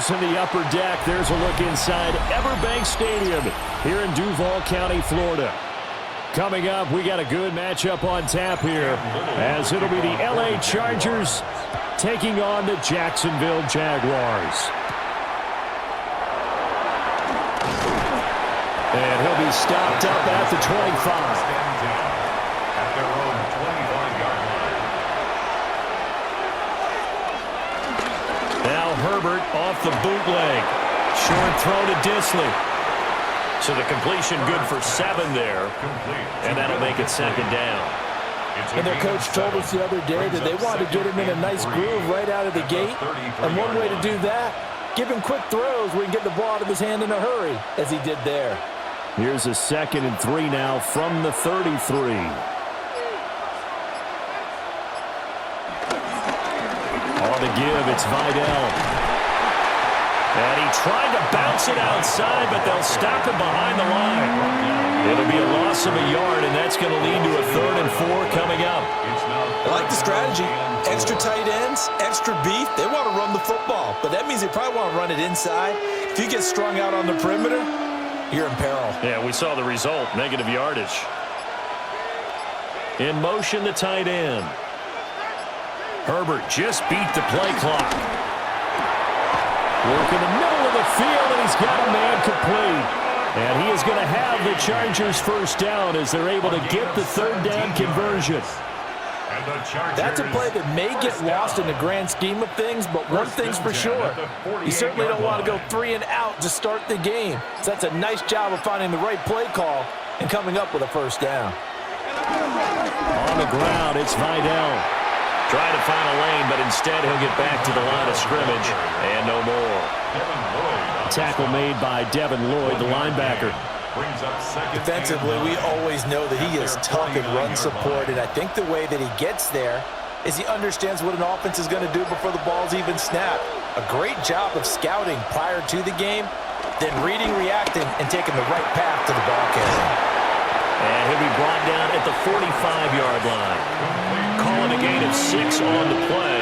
us in the upper deck. There's a look inside Everbank Stadium here in Duval County, Florida. Coming up, we got a good matchup on tap here, as it'll be the LA Chargers taking on the Jacksonville Jaguars. And he'll be stopped up at the 25. At their own 25-yard line. Now Herbert off the bootleg. Short throw to Disley. So the completion good for 7 there. And that'll make it second down. And their coach told us the other day that they wanted to get him in a nice groove right out of the gate. And one way to do that, give him quick throws where he can get the ball out of his hand in a hurry, as he did there. Here's a 2nd and 3 now from the 33. On the give, it's Vidal. And he tried to bounce it outside, but they'll stop him behind the line. It'll be a loss of a yard, and that's going to lead to a 3rd and 4 coming up. I like the strategy. Extra tight ends, extra beef. They want to run the football, but that means they probably want to run it inside. If you get strung out on the perimeter, you're in peril. Yeah, we saw the result, negative yardage. In motion, the tight end. Herbert just beat the play clock. Work in the middle of the field, and he's got a man complete. And he is going to have the Chargers first down as they're able to get the 3rd down conversion. That's a play that may get lost in the grand scheme of things, but one thing's for sure. You certainly don't want to go 3 and out to start the game. So that's a nice job of finding the right play call and coming up with a first down. On the ground, it's Vidal. Trying to find a lane, but instead he'll get back to the line of scrimmage, and no more. Tackle made by Devin Lloyd, the linebacker. Defensively, we always know that he is tough in run support, and I think the way that he gets there is he understands what an offense is going to do before the ball's even snapped. A great job of scouting prior to the game, then reading, reacting, and taking the right path to the ball carrier. And he'll be brought down at the 45-yard line. Calling a gain of 6 on the play,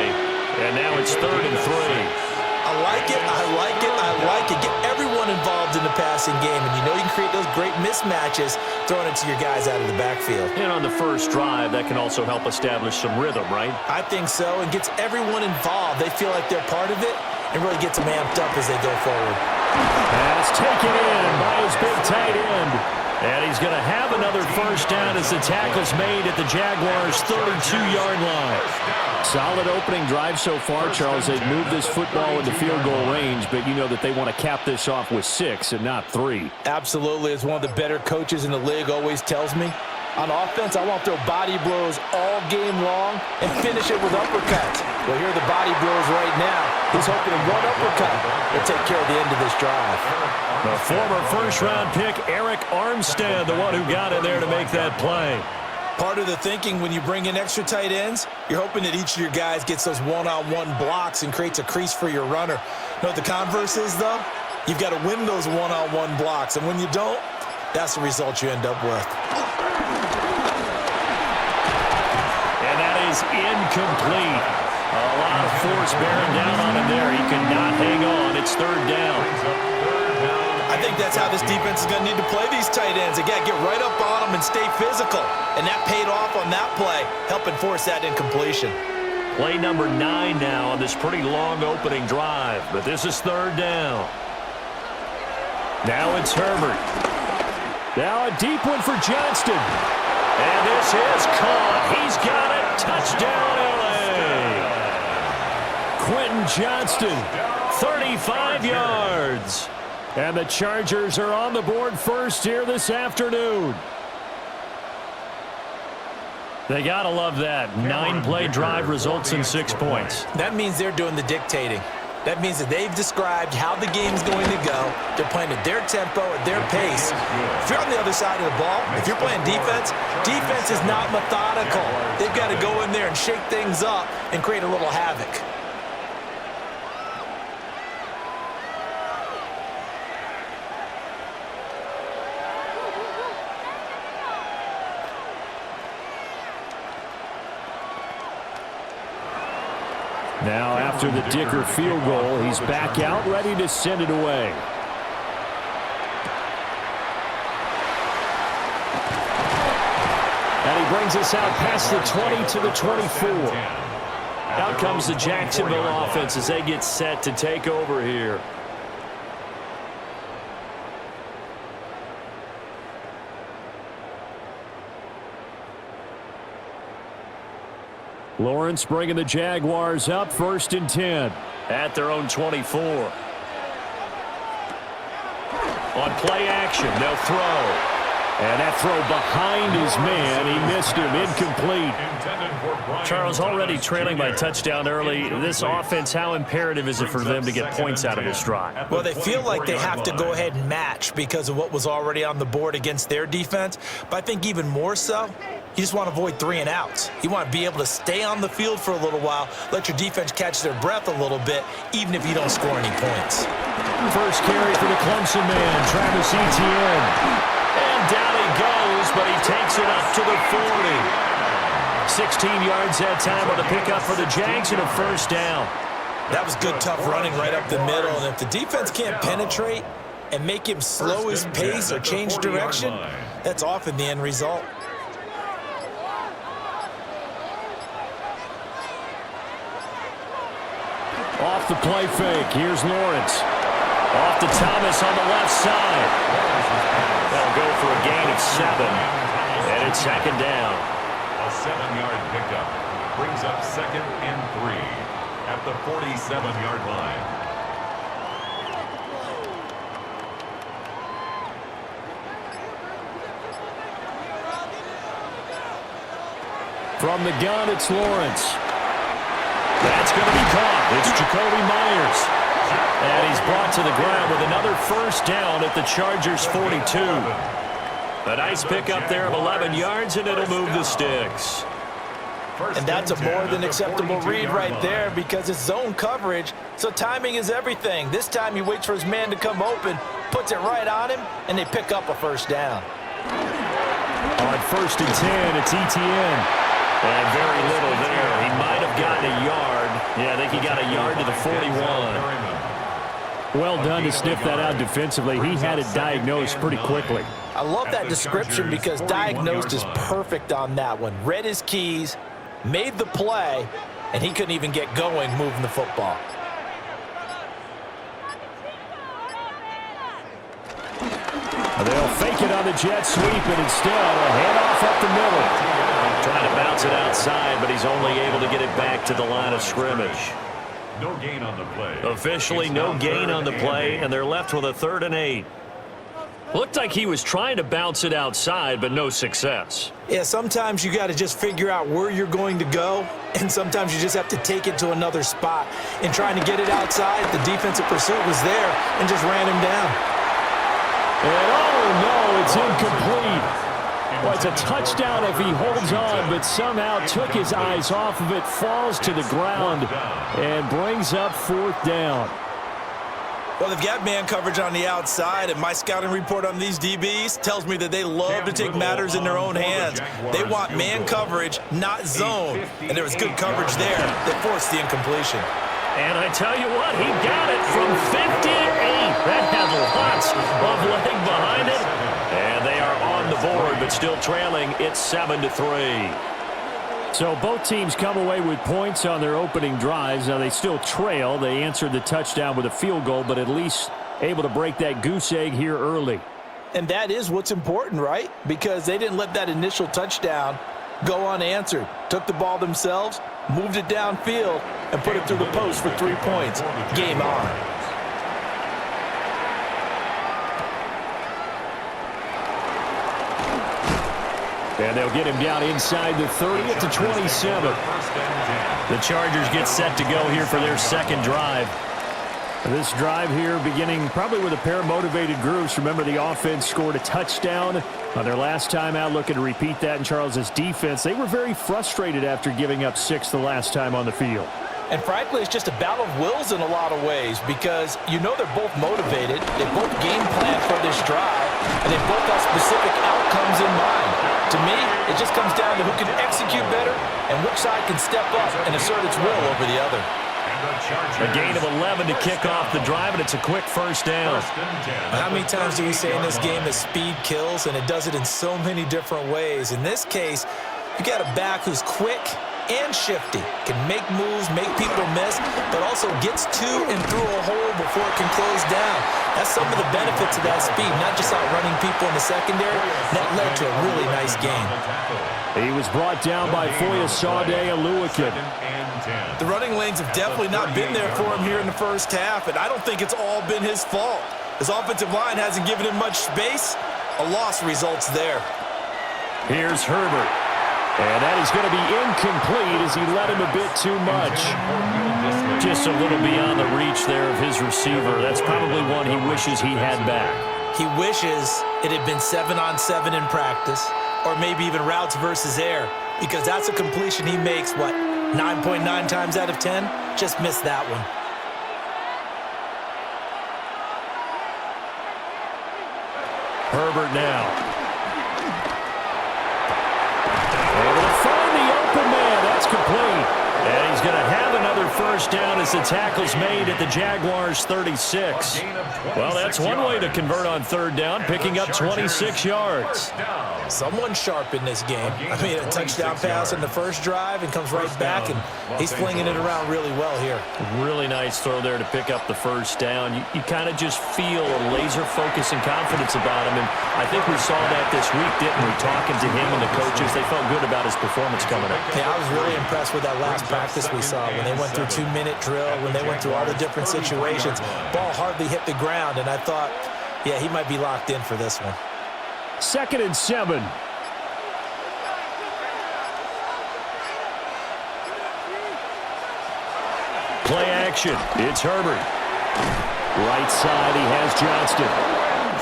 and now it's 3rd and 3. I like it, I like it, I like it. Get everyone involved in the passing game, and you know you can create those great mismatches throwing it to your guys out of the backfield. And on the first drive, that can also help establish some rhythm, right? I think so, and gets everyone involved. They feel like they're part of it, and really gets them amped up as they go forward. Pass taken in by his big tight end. And he's going to have another first down as the tackle's made at the Jaguars' 32-yard line. Solid opening drive so far, Charles. They've moved this football into field goal range, but you know that they want to cap this off with 6 and not 3. Absolutely. As one of the better coaches in the league always tells me, on offense, I want to throw body blows all game long and finish it with uppercuts. Well, here are the body blows right now. He's hoping in one uppercut will take care of the end of this drive. The former first-round pick, Eric Armstead, the one who got in there to make that play. Part of the thinking when you bring in extra tight ends, you're hoping that each of your guys gets those one-on-one blocks and creates a crease for your runner. You know what the converse is, though? You've got to win those one-on-one blocks, and when you don't, that's the result you end up with. And that is incomplete. A lot of force bearing down on him there. He could not hang on. It's 3rd down. I think that's how this defense is going to need to play these tight ends. They got to get right up on them and stay physical. And that paid off on that play, helping force that incompletion. Play number 9 now on this pretty long opening drive. But this is 3rd down. Now it's Herbert. Now a deep one for Johnston. And this is caught. He's got it. Touchdown, LA. Quentin Johnston, 35 yards. And the Chargers are on the board first here this afternoon. They got to love that. 9-play drive results in 6 points. That means they're doing the dictating. That means that they've described how the game's going to go. They're playing at their tempo, at their pace. If you're on the other side of the ball, if you're playing defense, defense is not methodical. They've got to go in there and shake things up and create a little havoc. Now After the Dicker field goal, he's back out, ready to send it away. And he brings us out past the 20 to the 24. Out comes the Jacksonville offense as they get set to take over here. Lawrence bringing the Jaguars up, 1st and 10 at their own 24. On play action, they'll throw. And that throw behind his man, he missed him, incomplete. Charles, already trailing by touchdown early. This offense, how imperative is it for them to get points out of this drive? Well, they feel like they have to go ahead and match because of what was already on the board against their defense. But I think even more so, you just want to avoid 3 and outs. You want to be able to stay on the field for a little while, let your defense catch their breath a little bit, even if you don't score any points. First carry for the Clemson man, Travis Etienne. And down he goes, but he takes it up to the 40. 16 yards that time on the pickup for the Jags and a 1st down. That was good, tough running right up the middle. And if the defense can't penetrate and make him slow his pace or change direction, that's often the end result. Off the play fake, here's Lawrence. Off to Thomas on the left side. That'll go for a gain of 7. And it's 2nd down. A 7-yard pickup brings up 2nd and 3 at the 47-yard line. From the gun, it's Lawrence. That's going to be caught. It's Jacoby Myers. And he's brought to the ground with another 1st down at the Chargers' 42. A nice pickup there of 11 yards, and it'll move the sticks. And that's a more than acceptable read right there because it's zone coverage, so timing is everything. This time he waits for his man to come open, puts it right on him, and they pick up a 1st down. On 1st and 10, it's Etienne. And very little there. He might have gotten a yard. Yeah, I think he got a yard to the 41. Well done to sniff that out defensively. He had it diagnosed pretty quickly. I love that description because diagnosed is perfect on that one. Read his keys, made the play, and he couldn't even get going moving the football. They'll fake it on the jet sweep, and instead a handoff up the middle. Trying to bounce it outside, but he's only able to get it back to the line of scrimmage. No gain on the play. Officially no gain on the play, and they're left with a 3rd and 8. Looked like he was trying to bounce it outside, but no success. Yeah, sometimes you got to just figure out where you're going to go, and sometimes you just have to take it to another spot. In trying to get it outside, the defensive pursuit was there and just ran him down. And oh no, it's incomplete. Well, it's a touchdown if he holds on, but somehow took his eyes off of it, falls to the ground, and brings up 4th down. Well, they've got man coverage on the outside, and my scouting report on these DBs tells me that they love to take matters in their own hands. They want man coverage, not zone, and there was good coverage there that forced the incompletion. And I tell you what, he got it from 58. That had lots of leg behind it. And they are on the board, but still trailing. It's 7-3. So both teams come away with points on their opening drives. Now they still trail. They answered the touchdown with a field goal, but at least able to break that goose egg here early. And that is what's important, right? Because they didn't let that initial touchdown go unanswered. Took the ball themselves, moved it downfield, and put it through the post for 3 points. Game on. And they'll get him down inside the 30 at the 27. The Chargers get set to go here for their 2nd drive. This drive here beginning probably with a pair of motivated groups. Remember, the offense scored a touchdown on their last time out, looking to repeat that in Charles's defense. They were very frustrated after giving up 6 the last time on the field. And frankly, it's just a battle of wills in a lot of ways because you know they're both motivated, they both game plan for this drive, and they both have specific outcomes in mind. To me, it just comes down to who can execute better and which side can step up and assert its will over the other. A gain of 11 to kick off the drive, and it's a quick first down. How many times do we say in this game that speed kills, and it does it in so many different ways? In this case, you got a back who's quick and shifty, can make moves, make people miss, but also gets to and through a hole before it can close down. That's some of the benefits of that speed, not just outrunning people in the secondary. That led to a really nice game. He was brought down by Foyesade Aluakin. The running lanes have definitely not been there for him here in the first half, and I don't think it's all been his fault. His offensive line hasn't given him much space. A loss results there. Here's Herbert. And that is going to be incomplete as he led him a bit too much. Just a little beyond the reach there of his receiver. That's probably one he wishes he had back. He wishes it had been 7-on-7 in practice, or maybe even routes versus air, because that's a completion he makes, 9.9 times out of 10? Just missed that one. Herbert now. Able to find the open man. That's complete. And he's going to have another first down as the tackle's made at the Jaguars' 36. Well, that's one way to convert on third down, picking up 26 yards. Someone sharp in this game. I mean, a touchdown pass in the first drive and comes right back, and he's flinging it around really well here. Really nice throw there to pick up the first down. You kind of just feel a laser focus and confidence about him, and I think we saw that this week, didn't we? Talking to him and the coaches, they felt good about his performance coming up. Yeah, I was really impressed with that last practice we saw when they went through 2-minute drill, when they went through all the different situations. Ball hardly hit the ground, and I thought, yeah, he might be locked in for this one. 2nd and 7. Play action. It's Herbert. Right side, he has Johnston.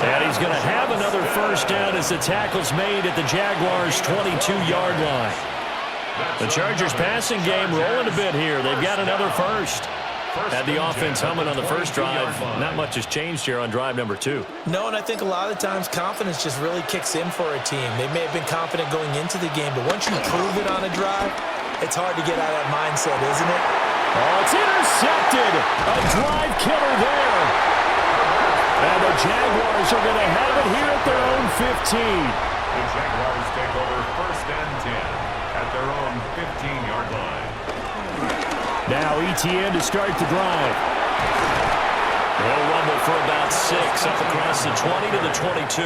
And he's going to have another first down as the tackle's made at the Jaguars' 22-yard line. The Chargers passing game rolling a bit here. They've got another first. Had the offense humming on the first drive. Not much has changed here on drive number 2. No, and I think a lot of times confidence just really kicks in for a team. They may have been confident going into the game, but once you prove it on a drive, it's hard to get out of that mindset, isn't it? Oh, it's intercepted. A drive killer there. And the Jaguars are going to have it here at their own 15. The Jaguars take over 1st and 10 at their own 15-yard line. Now ETN to start the drive. He'll rumble for about 6 up across the 20 to the 22.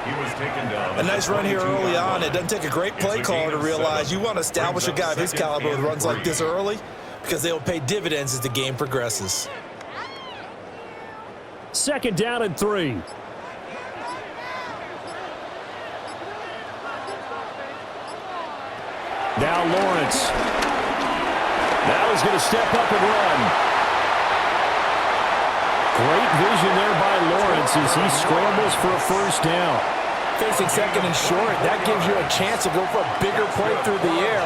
He was taken down. A nice run here early on. It doesn't take a great play caller to realize you want to establish a guy of his caliber with runs like this early, because they will pay dividends as the game progresses. 2nd down and 3. Now Lawrence. Now he's going to step up and run. Great vision there by Lawrence as he scrambles for a first down. Facing 2nd and short, that gives you a chance to go for a bigger play through the air.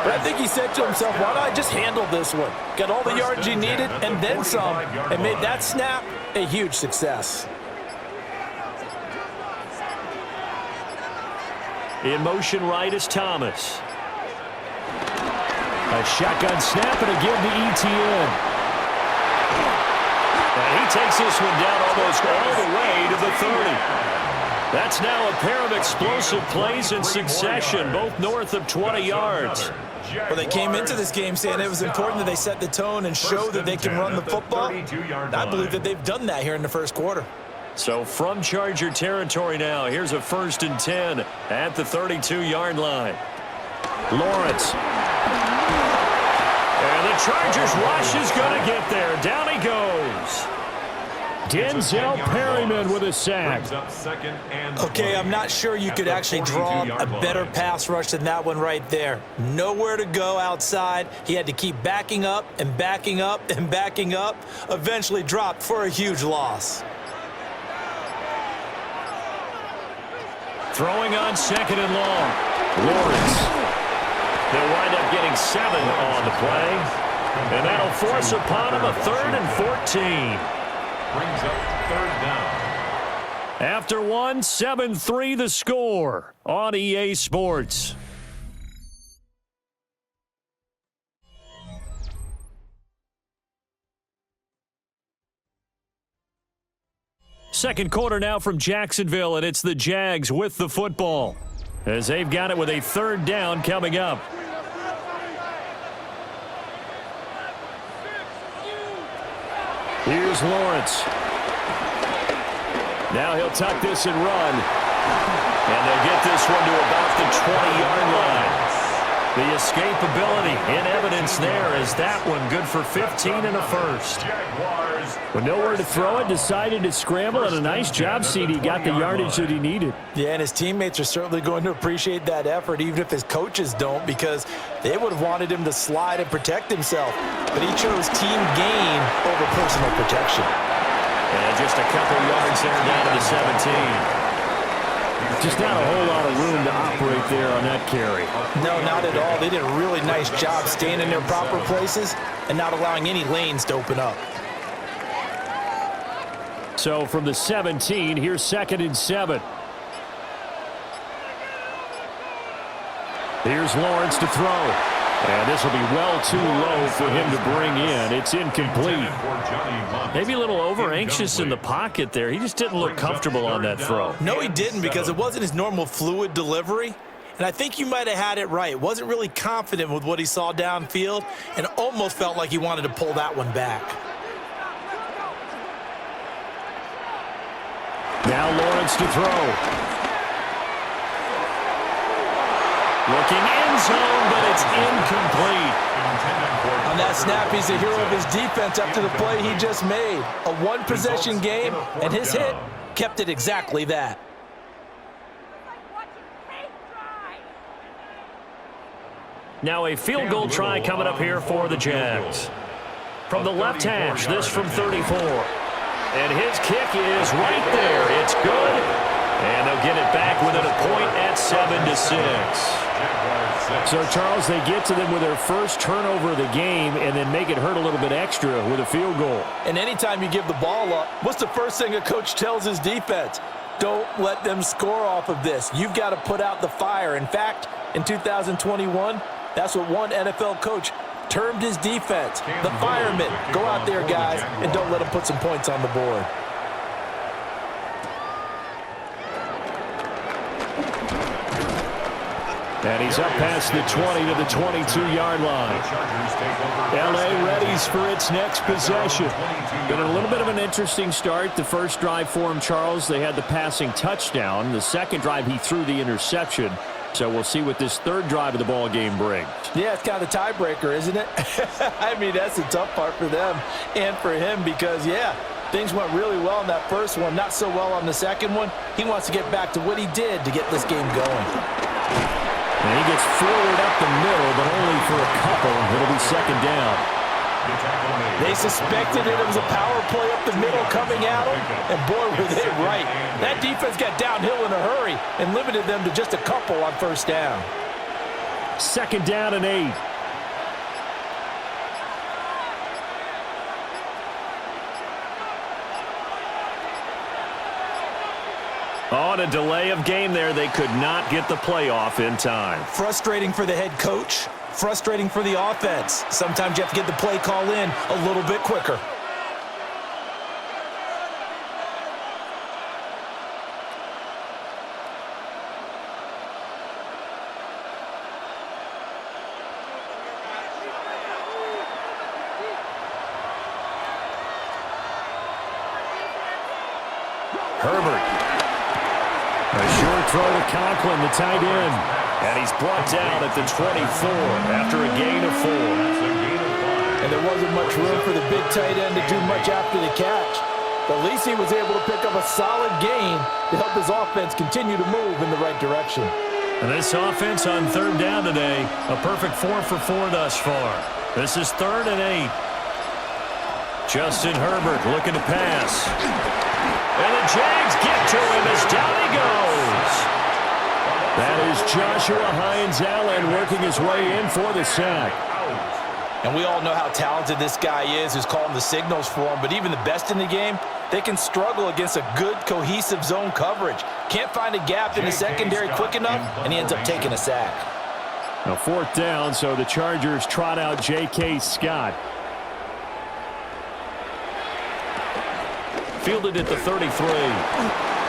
But I think he said to himself, why don't I just handle this one? Got all the yards he needed and then some, and made that snap a huge success. In motion right is Thomas. A shotgun snap and a give to ETN. And he takes this one down almost all the way to the 30. That's now a pair of explosive plays in succession, both north of 20 yards. Well, they came into this game saying it was important that they set the tone and show that they can run the football. I believe that they've done that here in the first quarter. So from Charger territory now, here's a 1st and 10 at the 32-yard line. Lawrence. And the Chargers rush is going to get there. Down he goes. Denzel Perryman with a sack. Okay, I'm not sure you could actually draw a better pass rush than that one right there. Nowhere to go outside. He had to keep backing up and backing up and backing up. Eventually dropped for a huge loss. Throwing on 2nd and long. Lawrence. They'll wind up getting 7 on the play. And that'll force upon him a 3rd and 14. Brings up 3rd down. After 7-3 the score on EA Sports. Second quarter now from Jacksonville, and it's the Jags with the football as they've got it with a third down coming up. Here's Lawrence. Now he'll tuck this and run. And they'll get this one to about the 20-yard line. The escapability in evidence there as that one good for 15 and a first. With nowhere to throw it, decided to scramble, and a nice job, CD. Got the yardage that he needed. Yeah, and his teammates are certainly going to appreciate that effort, even if his coaches don't, because they would have wanted him to slide and protect himself. But he chose team gain over personal protection. And just a couple yards there down to the 17. Just not a whole lot of room to operate there on that carry. No, not at all. They did a really nice job staying in their proper places and not allowing any lanes to open up. So from the 17, here's 2nd and 7. Here's Lawrence to throw. And this will be well too low for him to bring in. It's incomplete. Maybe a little over-anxious in the pocket there. He just didn't look comfortable on that throw. No, he didn't, because it wasn't his normal fluid delivery. And I think you might have had it right. Wasn't really confident with what he saw downfield and almost felt like he wanted to pull that one back. Now Lawrence to throw. Looking end zone, but it's incomplete. On that snap, he's the hero of his defense after the play he just made. A one-possession game, and his hit kept it exactly that. Now a field goal try coming up here for the Jags. From the left hash, this from 34. And his kick is right there. It's good. And they'll get it back within a point at 7-6. So, Charles, they get to them with their first turnover of the game and then make it hurt a little bit extra with a field goal. And anytime you give the ball up, what's the first thing a coach tells his defense? Don't let them score off of this. You've got to put out the fire. In fact, in 2021, that's what one NFL coach termed his defense. The firemen. Go out there, guys, and don't let them put some points on the board. And he's up past the 20 to the 22-yard line. L.A. readies for its next possession. Been a little bit of an interesting start. The first drive for him, Charles, they had the passing touchdown. The second drive, he threw the interception. So we'll see what this third drive of the ball game brings. Yeah, it's kind of the tiebreaker, isn't it? I mean, that's the tough part for them and for him because, yeah, things went really well in that first one, not so well on the second one. He wants to get back to what he did to get this game going. And he gets forward up the middle, but only for a couple. It'll be second down. They suspected it was a power play up the middle coming at them, and boy, were they right. That defense got downhill in a hurry and limited them to just a couple on first down. Second down and 8. On a delay of game there, they could not get the playoff in time. Frustrating for the head coach, frustrating for the offense. Sometimes you have to get the play call in a little bit quicker. Herbert. A short throw to Conklin, the tight end. And he's brought down at the 24 after a gain of 4. And there wasn't much room for the big tight end to do much after the catch. But at least he was able to pick up a solid gain to help his offense continue to move in the right direction. And this offense on third down today, a perfect 4 for 4 thus far. This is 3rd and 8. Justin Herbert looking to pass. And the Jags get to him as down he goes. That is Joshua Hines-Allen working his way in for the sack. And we all know how talented this guy is who's calling the signals for him. But even the best in the game, they can struggle against a good, cohesive zone coverage. Can't find a gap in the secondary quick enough, and he ends up taking a sack. Now 4th down, so the Chargers trot out J.K. Scott. fielded at the 33.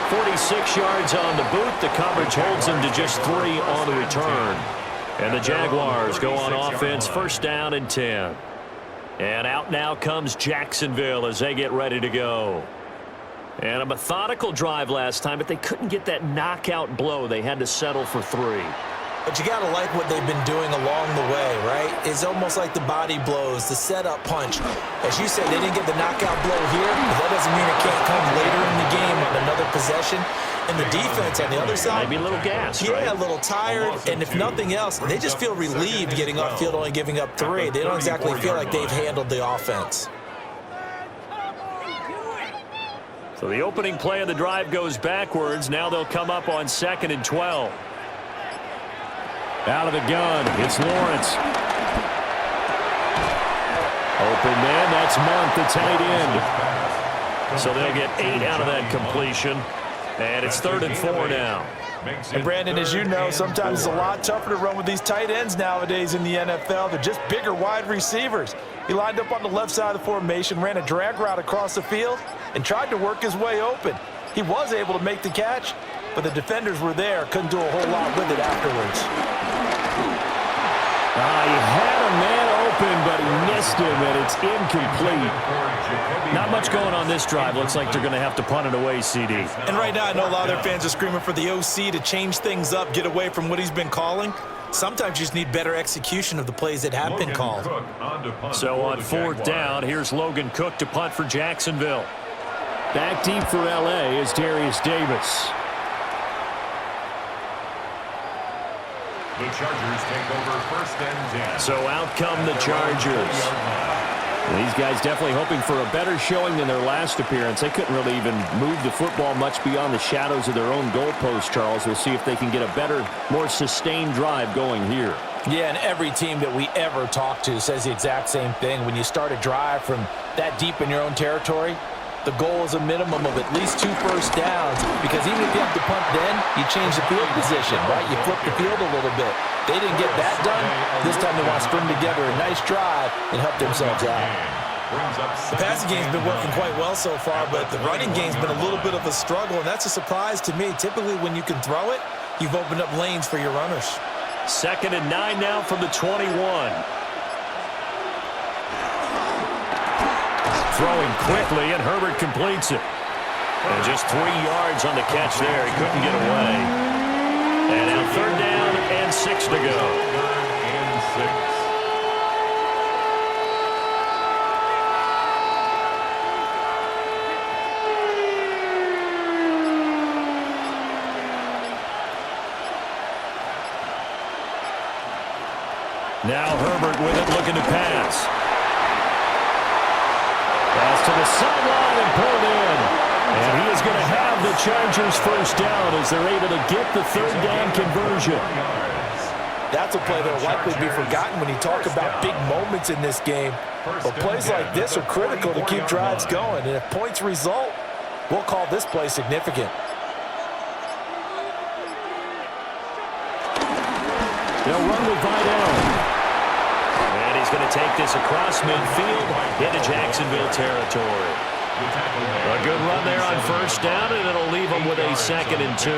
46 yards on the boot. The coverage holds him to just 3 on the return. And the Jaguars go on offense, first down and 10. And out now comes Jacksonville as they get ready to go. And a methodical drive last time, but they couldn't get that knockout blow. They had to settle for 3. But you got to like what they've been doing along the way, right? It's almost like the body blows, the setup punch. As you said, they didn't get the knockout blow here, but that doesn't mean it can't come later in the game on another possession. And the defense on the other side, maybe a little gas, yeah, right? a little tired. And if nothing else, they just feel relieved getting off field, only giving up 3. They don't exactly feel like they've handled the offense. So the opening play of the drive goes backwards. Now they'll come up on 2nd and 12. Out of the gun, it's Lawrence. Open man, that's Month, the tight end. So they'll get 8 out of that completion. And it's 3rd and 4 now. And Brandon, as you know, sometimes it's a lot tougher to run with these tight ends nowadays in the NFL. They're just bigger wide receivers. He lined up on the left side of the formation, ran a drag route across the field, and tried to work his way open. He was able to make the catch, but the defenders were there, couldn't do a whole lot with it afterwards. He had a man open, but he missed him, and it's incomplete. Not much going on this drive. Looks like they're going to have to punt it away, CD. And right now, I know a lot of their fans are screaming for the OC to change things up, get away from what he's been calling. Sometimes you just need better execution of the plays that have been called. So on 4th down, here's Logan Cook to punt for Jacksonville. Back deep for L.A. is Darius Davis. The Chargers take over 1st and 10. So out come the Chargers. These guys definitely hoping for a better showing than their last appearance. They couldn't really even move the football much beyond the shadows of their own goalpost, Charles. We'll see if they can get a better, more sustained drive going here. Yeah, and every team that we ever talk to says the exact same thing. When you start a drive from that deep in your own territory, the goal is a minimum of at least 2 first downs, because even if you have to punt then, you change the field position, right? You flip the field a little bit. They didn't get that done. This time they want to string together a nice drive and help themselves out. The passing game's been working quite well so far, but the running game's been a little bit of a struggle, and that's a surprise to me. Typically, when you can throw it, you've opened up lanes for your runners. 2nd and 9 now from the 21. Throwing quickly, and Herbert completes it. And just 3 yards on the catch there. He couldn't get away. And now 3rd down and 6 to go. 3rd and 6. Now Herbert with it, looking to pass. Pass to the sideline and pulled in. And he is going to have the Chargers first down as they're able to get the 3rd down conversion. That's a play that will likely be forgotten when you talk about big moments in this game. But plays like this are critical to keep drives going. And if points result, we'll call this play significant. They'll run with Vidal. And he's going to take this across midfield into Jacksonville territory. A good run there on 1st down, and it'll leave them with a 2nd and 2.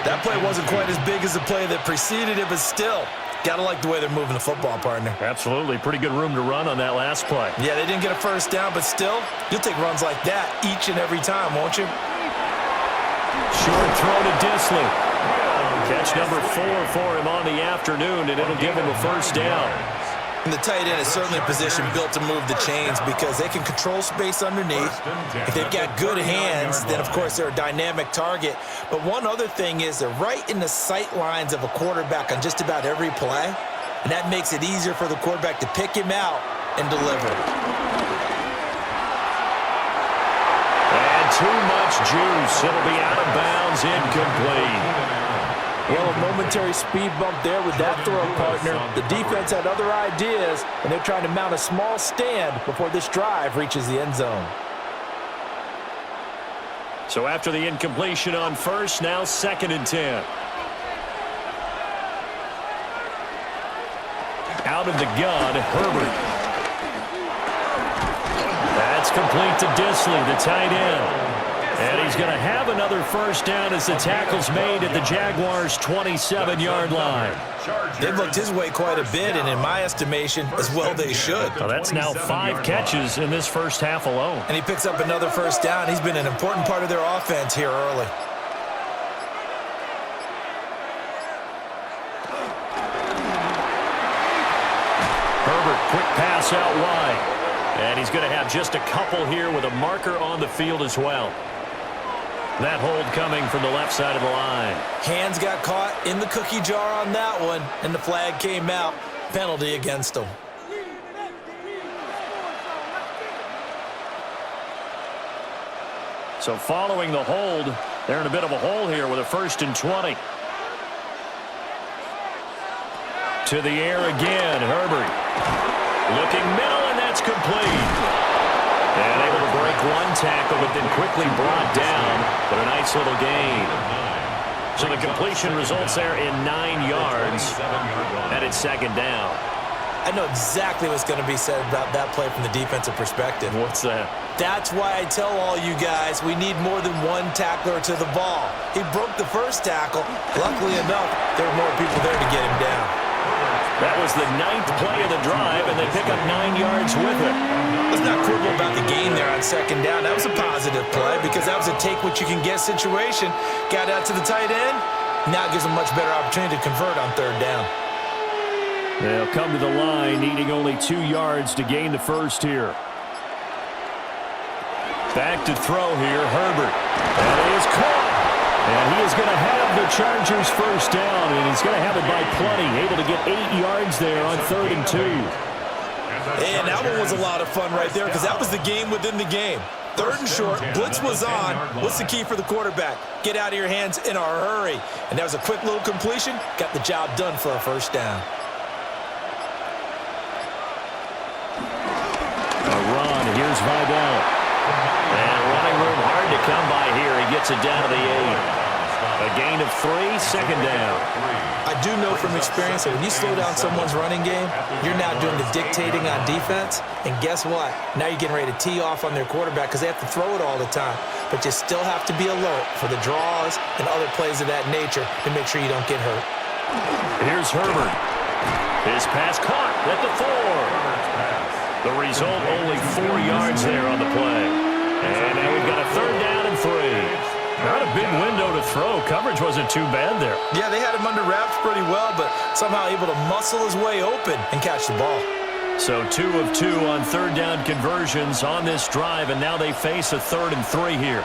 That play wasn't quite as big as the play that preceded it, but still, got to like the way they're moving the football, partner. Absolutely. Pretty good room to run on that last play. Yeah, they didn't get a 1st down, but still, you'll take runs like that each and every time, won't you? Short throw to Disley. Catch number 4 for him on the afternoon, and it'll give him a 1st down. And the tight end is certainly a position built to move the chains because they can control space underneath. If they've got good hands, then, of course, they're a dynamic target. But one other thing is they're right in the sight lines of a quarterback on just about every play, and that makes it easier for the quarterback to pick him out and deliver. And too much juice. It'll be out of bounds, incomplete. Well, a momentary speed bump there with that throw, partner. The defense had other ideas, and they're trying to mount a small stand before this drive reaches the end zone. So after the incompletion on 1st, now 2nd and 10. Out of the gun, Herbert. That's complete to Disley, the tight end. And he's going to have another first down as the tackle's made at the Jaguars' 27-yard line. They've looked his way quite a bit, and in my estimation, as well they should. So that's now 5 catches in this first half alone. And he picks up another first down. He's been an important part of their offense here early. Herbert, quick pass out wide. And he's going to have just a couple here with a marker on the field as well. That hold coming from the left side of the line. Hands got caught in the cookie jar on that one, and the flag came out. Penalty against him. So following the hold, they're in a bit of a hole here with a 1st and 20. To the air again, Herbert. Looking middle, and that's complete. And able to break one tackle, but then quickly brought down. But a nice little gain. So the completion results there in 9 yards. And it's 2nd down. I know exactly what's going to be said about that play from the defensive perspective. What's that? That's why I tell all you guys we need more than one tackler to the ball. He broke the first tackle. Luckily enough, there were more people there to get him down. That was the 9th play of the drive, and they pick up 9 yards with it. Let's not quibble about the gain there on 2nd down. That was a positive play because that was a take-what-you-can-get situation. Got out to the tight end. Now it gives them much better opportunity to convert on 3rd down. They'll come to the line, needing only 2 yards to gain the first here. Back to throw here, Herbert. That is caught. And he is going to have the Chargers first down, and he's going to have it by plenty. Able to get 8 yards there on 3rd and 2. And that one was a lot of fun right there because that was the game within the game. 3rd and short, blitz was on. What's the key for the quarterback? Get out of your hands in a hurry. And that was a quick little completion. Got the job done for a first down. A run. Here's Vidal. And running room hard to come by here. He gets it down to the 8. A gain of 3, 2nd down. I do know from experience that when you slow down someone's running game, you're now doing the dictating on defense. And guess what? Now you're getting ready to tee off on their quarterback because they have to throw it all the time. But you still have to be alert for the draws and other plays of that nature to make sure you don't get hurt. Here's Herbert. His pass caught at the 4. The result, only 4 yards there on the play. And now we've got a 3rd down and 3. Not a big window to throw. Coverage wasn't too bad there. Yeah, they had him under wraps pretty well, but somehow able to muscle his way open and catch the ball. So 2 of 2 on 3rd down conversions on this drive, and now they face a 3rd and 3 here.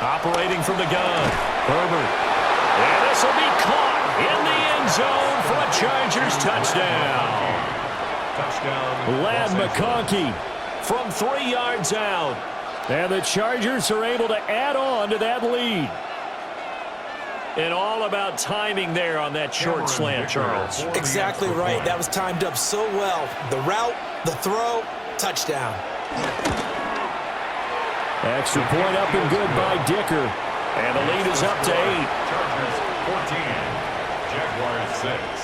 Operating from the gun, Herbert. And this will be caught in the end zone for a Chargers touchdown. Lad McConkey from 3 yards out. And the Chargers are able to add on to that lead. And all about timing there on that short slant, Charles. Exactly right. That was timed up so well. The route, the throw, touchdown. Extra point up and good by Dicker. And the lead is up to 8. Chargers 14, Jaguars 6.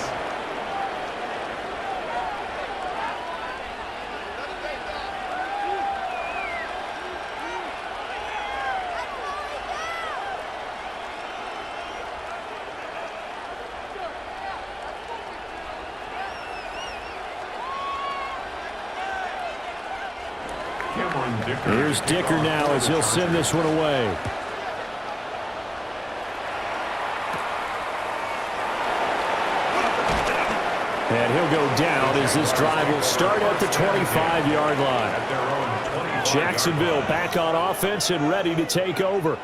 Here's Dicker now as he'll send this one away. And he'll go down as this drive will start at the 25-yard line. Jacksonville back on offense and ready to take over.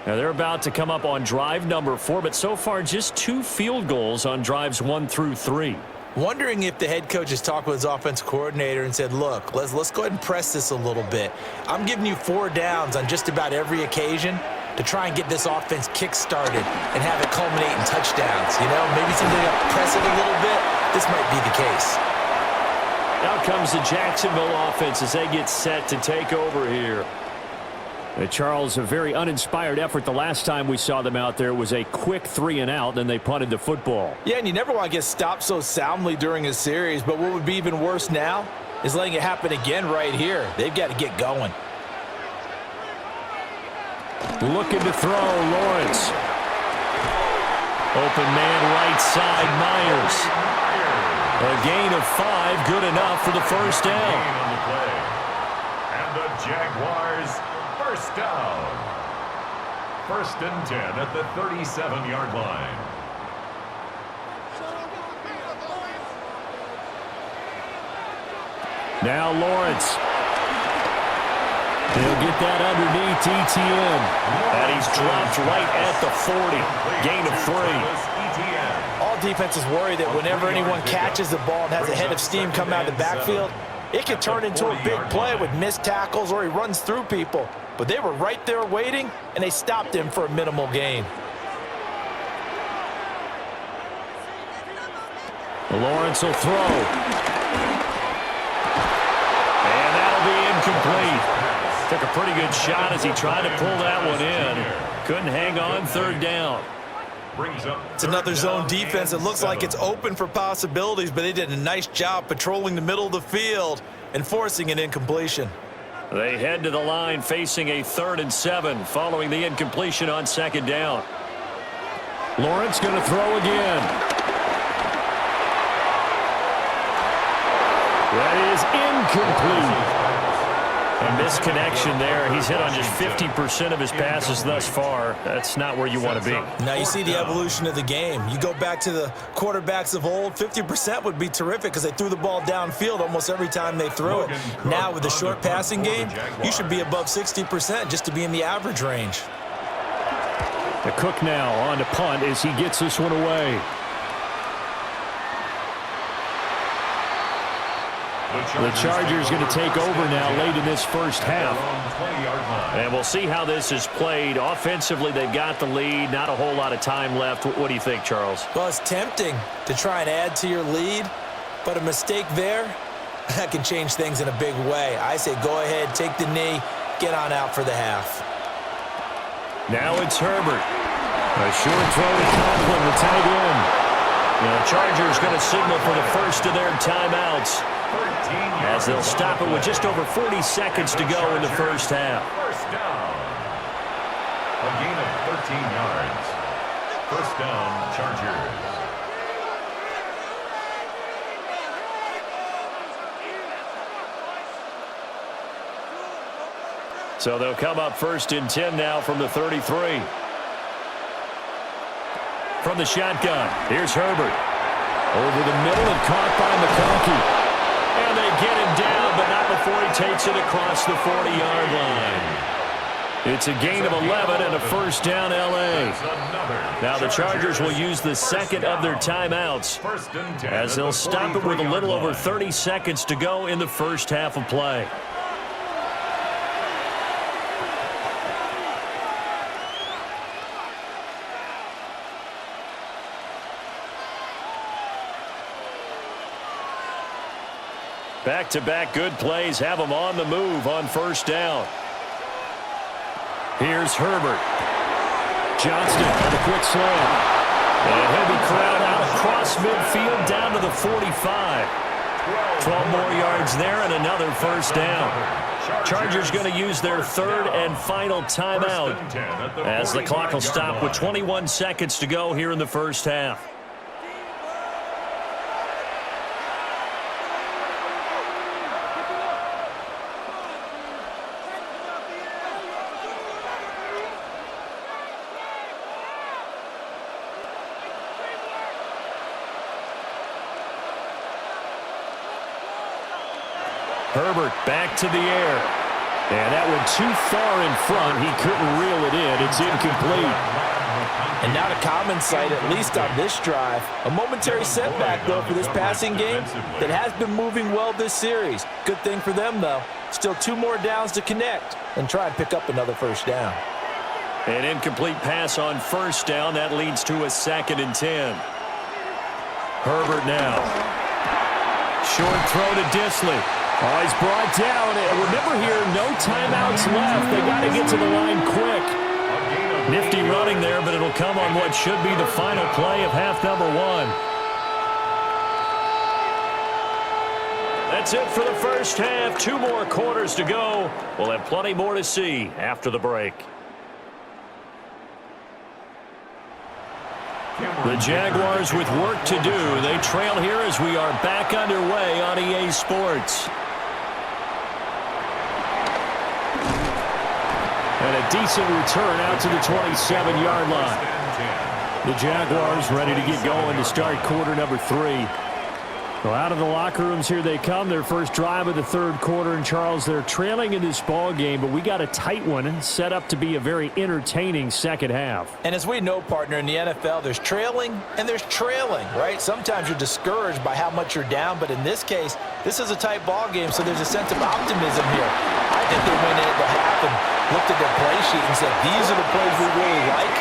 Now they're about to come up on drive number 4, but so far just 2 field goals on drives 1 through 3. Wondering if the head coach has talked with his offensive coordinator and said, look, let's go ahead and press this a little bit. I'm giving you 4 downs on just about every occasion to try and get this offense kick-started and have it culminate in touchdowns. You know, maybe something to press it a little bit. This might be the case. Out comes the Jacksonville offense as they get set to take over here. Charles, a very uninspired effort. The last time we saw them out there was a quick 3-and-out, then they punted the football. Yeah, and you never want to get stopped so soundly during a series, but what would be even worse now is letting it happen again right here. They've got to get going. Looking to throw, Lawrence. Open man right side, Myers. A gain of 5, good enough for the first down. On the play. And the Jaguars first down. 1st and 10 at the 37-yard line. Now Lawrence. He'll get that underneath ETN. And he's dropped right at the 40. Gain of 3. All defenses worry that whenever anyone catches the ball and has a head of steam come out of the backfield, it can turn into a big play with missed tackles or he runs through people. But they were right there waiting, and they stopped him for a minimal gain. Lawrence will throw. And that'll be incomplete. Took a pretty good shot as he tried to pull that one in. Couldn't hang on, 3rd down. It's another zone defense. It looks like it's open for possibilities, but they did a nice job patrolling the middle of the field and forcing an incompletion. They head to the line facing a 3rd and 7 following the incompletion on 2nd down. Lawrence going to throw again. That is incomplete. A misconnection there. He's hit on just 50% of his passes thus far. That's not where you want to be. Now you see the evolution of the game. You go back to the quarterbacks of old, 50% would be terrific because they threw the ball downfield almost every time they threw it. Now with the short passing game, you should be above 60% just to be in the average range. The Cook now on to punt as he gets this one away. The Chargers going to take over now late in this first half. And we'll see how this is played. Offensively, they've got the lead. Not a whole lot of time left. What do you think, Charles? Well, it's tempting to try and add to your lead, but a mistake there, that can change things in a big way. I say go ahead, take the knee, get on out for the half. Now it's Herbert. A short throw to Conklin, the tight end. The Chargers going to signal for the first of their timeouts, as they'll stop it with just over 40 seconds to go in the first half. First down. A gain of 13 yards. First down, Chargers. So they'll come up 1st and 10 now from the 33. From the shotgun, here's Herbert. Over the middle and caught by McConkey. And they get him down, but not before he takes it across the 40-yard line. It's a gain of 11 and a first down, L.A. Now the Chargers will use the second of their timeouts, as they'll stop it with a little over 30 seconds to go in the first half of play. Back-to-back good plays have them on the move on first down. Here's Herbert. Johnston on the quick slant. And he'll be corralled out across midfield down to the 45. 12 more yards there and another first down. Chargers going to use their third and final timeout, as the clock will stop with 21 seconds to go here in the first half. Herbert back to the air. And that one too far in front. He couldn't reel it in. It's incomplete. And not a common sight, at least on this drive. A momentary setback, though, for this passing game that has been moving well this series. Good thing for them, though. Still 2 more downs to connect and try and pick up another first down. An incomplete pass on first down. That leads to a 2nd and 10. Herbert now. Short throw to Disley. Oh, he's brought down. And remember here, no timeouts left. They got to get to the line quick. Nifty running there, but it'll come on what should be the final play of half number 1. That's it for the first half. 2 more quarters to go. We'll have plenty more to see after the break. The Jaguars with work to do. They trail here as we are back underway on EA Sports. And a decent return out to the 27-yard line. The Jaguars ready to get going to start quarter number 3. Well, out of the locker rooms, here they come. Their first drive of the third quarter. And, Charles, they're trailing in this ball game, but we got a tight one set up to be a very entertaining second half. And as we know, partner, in the NFL, there's trailing and there's trailing, right? Sometimes you're discouraged by how much you're down, but in this case, this is a tight ball game, so there's a sense of optimism here. I think they went into the half and looked at their play sheet and said, these are the plays we really like.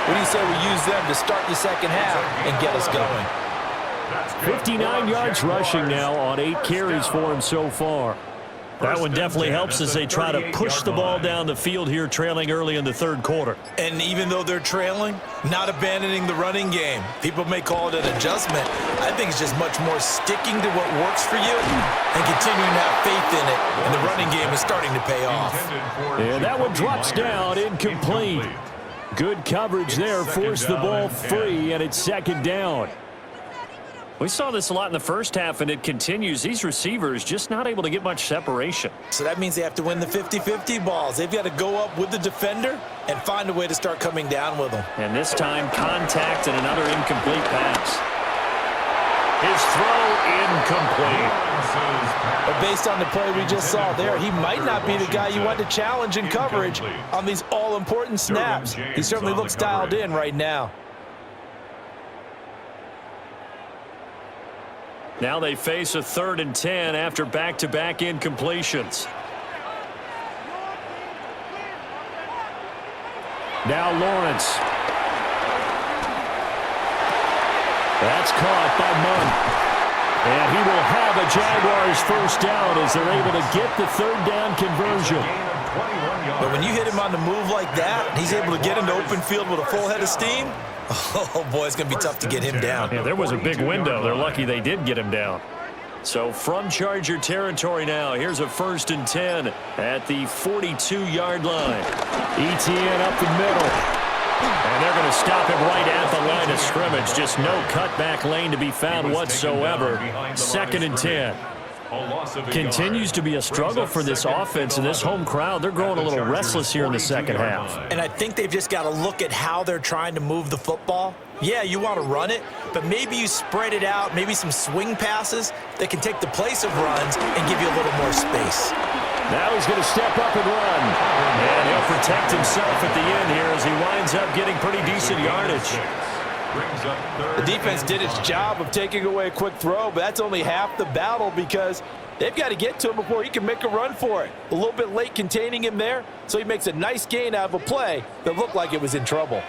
What do you say we use them to start the second half and get us going? 59 yards rushing now on 8 carries for him so far. That one definitely helps as they try to push the ball down the field here, trailing early in the third quarter. And even though they're trailing, not abandoning the running game. People may call it an adjustment. I think it's just much more sticking to what works for you and continuing to have faith in it. And the running game is starting to pay off. And that one drops down, incomplete. Good coverage there, forced the ball free, and it's second down. We saw this a lot in the first half, and it continues. These receivers just not able to get much separation. So that means they have to win the 50-50 balls. They've got to go up with the defender and find a way to start coming down with them. And this time, contact and another incomplete pass. His throw incomplete. But based on the play we just saw there, he might not be the guy you want to challenge in coverage on these all-important snaps. He certainly looks dialed in right now. Now they face a 3rd and 10 after back-to-back incompletions. Now Lawrence. That's caught by Munn. And he will have a Jaguars first down as they're able to get the 3rd down conversion. But when you hit him on the move like that, he's able to get into open field with a full head of steam. Oh, boy, it's going to be tough to get him down. Yeah, there was a big window. They're lucky they did get him down. So from Charger territory now, here's a 1st and 10 at the 42-yard line. ETN up the middle. And they're going to stop him right at the line of scrimmage. Just no cutback lane to be found whatsoever. 2nd and 10. Continues to be a struggle for this offense and this home crowd. They're growing a little restless here in the second half. And I think they've just got to look at how they're trying to move the football. Yeah, you want to run it, but maybe you spread it out, maybe some swing passes that can take the place of runs and give you a little more space. Now he's going to step up and run. And he'll protect himself at the end here as he winds up getting pretty decent yardage. The defense did its job of taking away a quick throw, but that's only half the battle because they've got to get to him before he can make a run for it. A little bit late containing him there, so he makes a nice gain out of a play that looked like it was in trouble.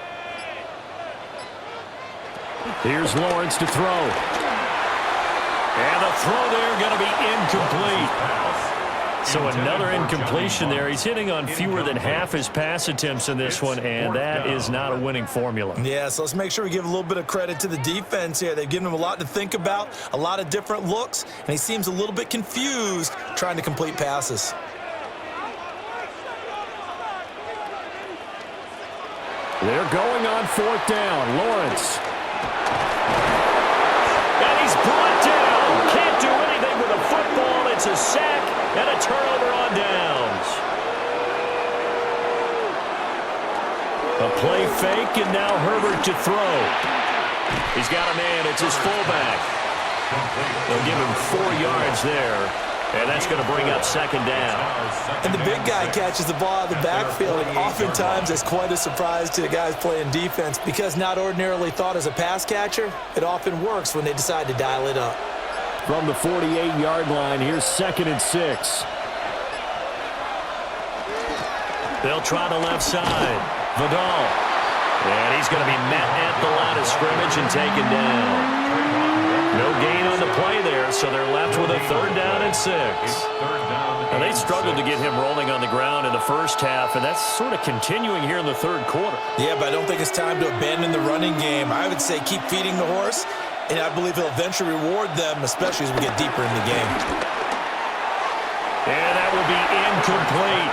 Here's Lawrence to throw. And the throw there going to be incomplete. So another incompletion there. He's hitting on fewer than half his pass attempts in this one, and that is not a winning formula. Yeah, so let's make sure we give a little bit of credit to the defense here. They've given him a lot to think about, a lot of different looks, and he seems a little bit confused trying to complete passes. They're going on 4th down. Lawrence. And he's brought down. Can't do anything with a football. It's a sack and a turnover on downs. A play fake, and now Herbert to throw. He's got a man. It's his fullback. They'll give him 4 yards there. And that's going to bring up 2nd down. And the big guy catches the ball out of the backfield, and oftentimes it's quite a surprise to the guys playing defense because not ordinarily thought as a pass catcher, it often works when they decide to dial it up. From the 48-yard line, here's 2nd and 6. They'll try the left side. Vidal. And he's going to be met at the line of scrimmage and taken down. No gain on the play there, so they're left with a 3rd down and 6. And they struggled to get him rolling on the ground in the first half, and that's sort of continuing here in the third quarter. Yeah, but I don't think it's time to abandon the running game. I would say keep feeding the horse, and I believe he'll eventually reward them, especially as we get deeper in the game. incomplete.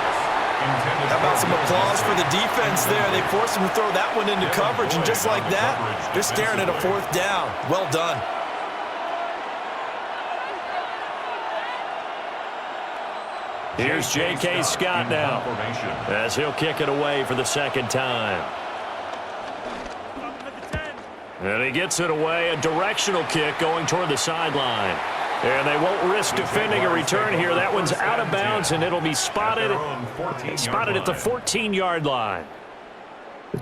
How about some applause for the defense there? They forced him to throw that one into coverage, and just like that, they're staring at a 4th down. Well done. Here's J.K. Scott now, as he'll kick it away for the 2nd time. And he gets it away, a directional kick going toward the sideline. And they won't risk defending a return here. That one's out of bounds, and it'll be spotted at the 14-yard line.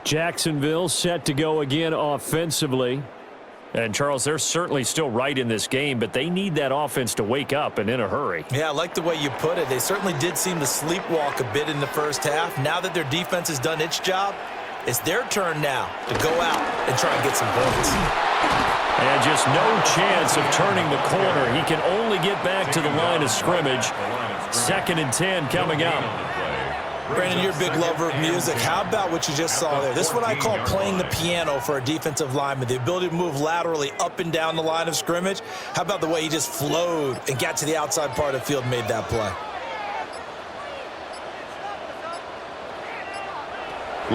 Jacksonville set to go again offensively. And, Charles, they're certainly still right in this game, but they need that offense to wake up and in a hurry. Yeah, I like the way you put it. They certainly did seem to sleepwalk a bit in the first half. Now that their defense has done its job, it's their turn now to go out and try and get some points. And just no chance of turning the corner. He can only get back to the line of scrimmage. 2nd and 10 coming up. Brandon, you're a big lover of music. How about what you just saw there? This is what I call playing the piano for a defensive lineman. The ability to move laterally up and down the line of scrimmage. How about the way he just flowed and got to the outside part of the field and made that play?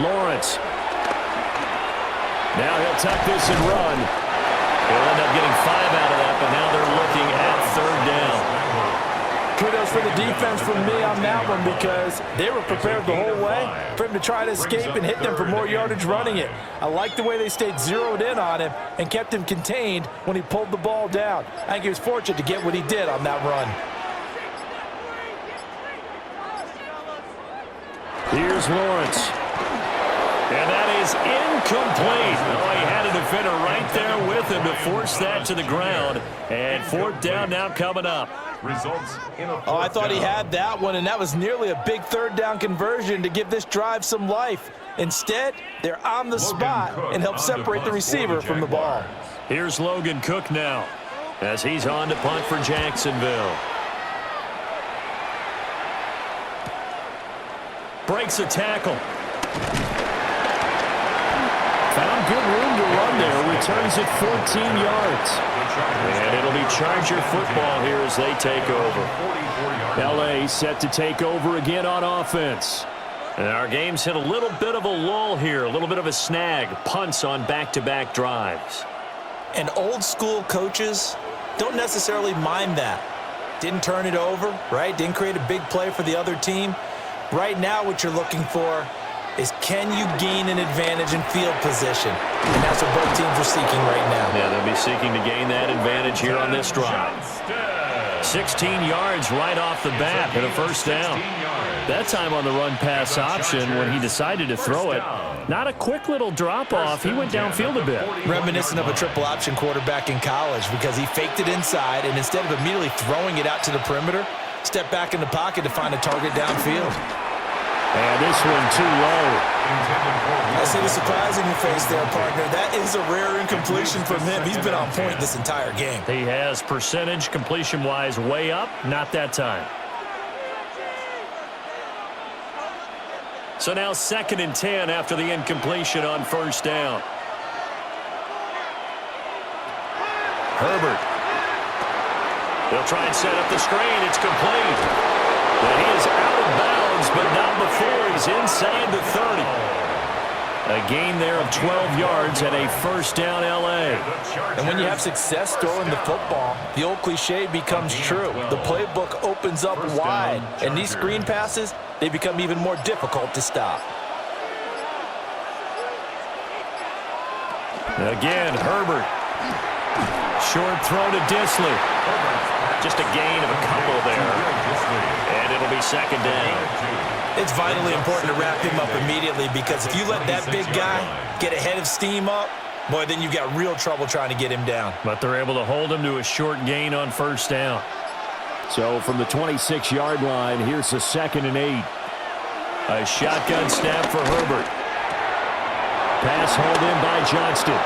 Lawrence. Now he'll tuck this and run. He'll end up getting 5 out of that, but now they're looking at 3rd down. Kudos for the defense from me on that one, because they were prepared the whole way for him to try to escape and hit them for more yardage running it. I like the way they stayed zeroed in on him and kept him contained when he pulled the ball down. I think he was fortunate to get what he did on that run. Here's Lawrence. And that is incomplete. Oh, he had a defender right there with him to force that to the ground. And 4th down now coming up. Oh, I thought he had that one, and that was nearly a big 3rd down conversion to give this drive some life. Instead, they're on the spot and help separate the receiver from the ball. Here's Logan Cook now, as he's on to punt for Jacksonville. Breaks a tackle. Found good room to run there. Returns it 14 yards. And it'll be Charger football here as they take over. L.A. set to take over again on offense. And our game's hit a little bit of a lull here, a little bit of a snag. Punts on back-to-back drives. And old school coaches don't necessarily mind that. Didn't turn it over, right? Didn't create a big play for the other team. Right now what you're looking for is, can you gain an advantage in field position? And that's what both teams are seeking right now. Yeah, they'll be seeking to gain that advantage here on this drive. 16 yards right off the bat and a 1st down. That time on the run-pass option when he decided to throw it. Not a quick little drop-off. He went downfield a bit. Reminiscent of a triple option quarterback in college, because he faked it inside, and instead of immediately throwing it out to the perimeter, stepped back in the pocket to find a target downfield. And this one too low. I see the surprise in your face there, partner. That is a rare incompletion from him. He's been on point this entire game. He has percentage completion-wise way up. Not that time. So now 2nd and 10 after the incompletion on 1st down. Herbert. They'll try and set up the screen. It's complete. And he is out of bounds, but not before he's inside the 30. A gain there of 12 yards and a 1st down L.A. And when you have success throwing the football, the old cliche becomes true. The playbook opens up wide, and these screen passes, they become even more difficult to stop. Again, Herbert. Short throw to Disley. Just a gain of a couple there. And it'll be 2nd down. It's vitally important to wrap him up immediately, because if you let that big guy get a head of steam up, boy, then you've got real trouble trying to get him down. But they're able to hold him to a short gain on 1st down. So from the 26-yard line, here's a 2nd and 8. A shotgun snap for Herbert. Pass hauled in by Johnston.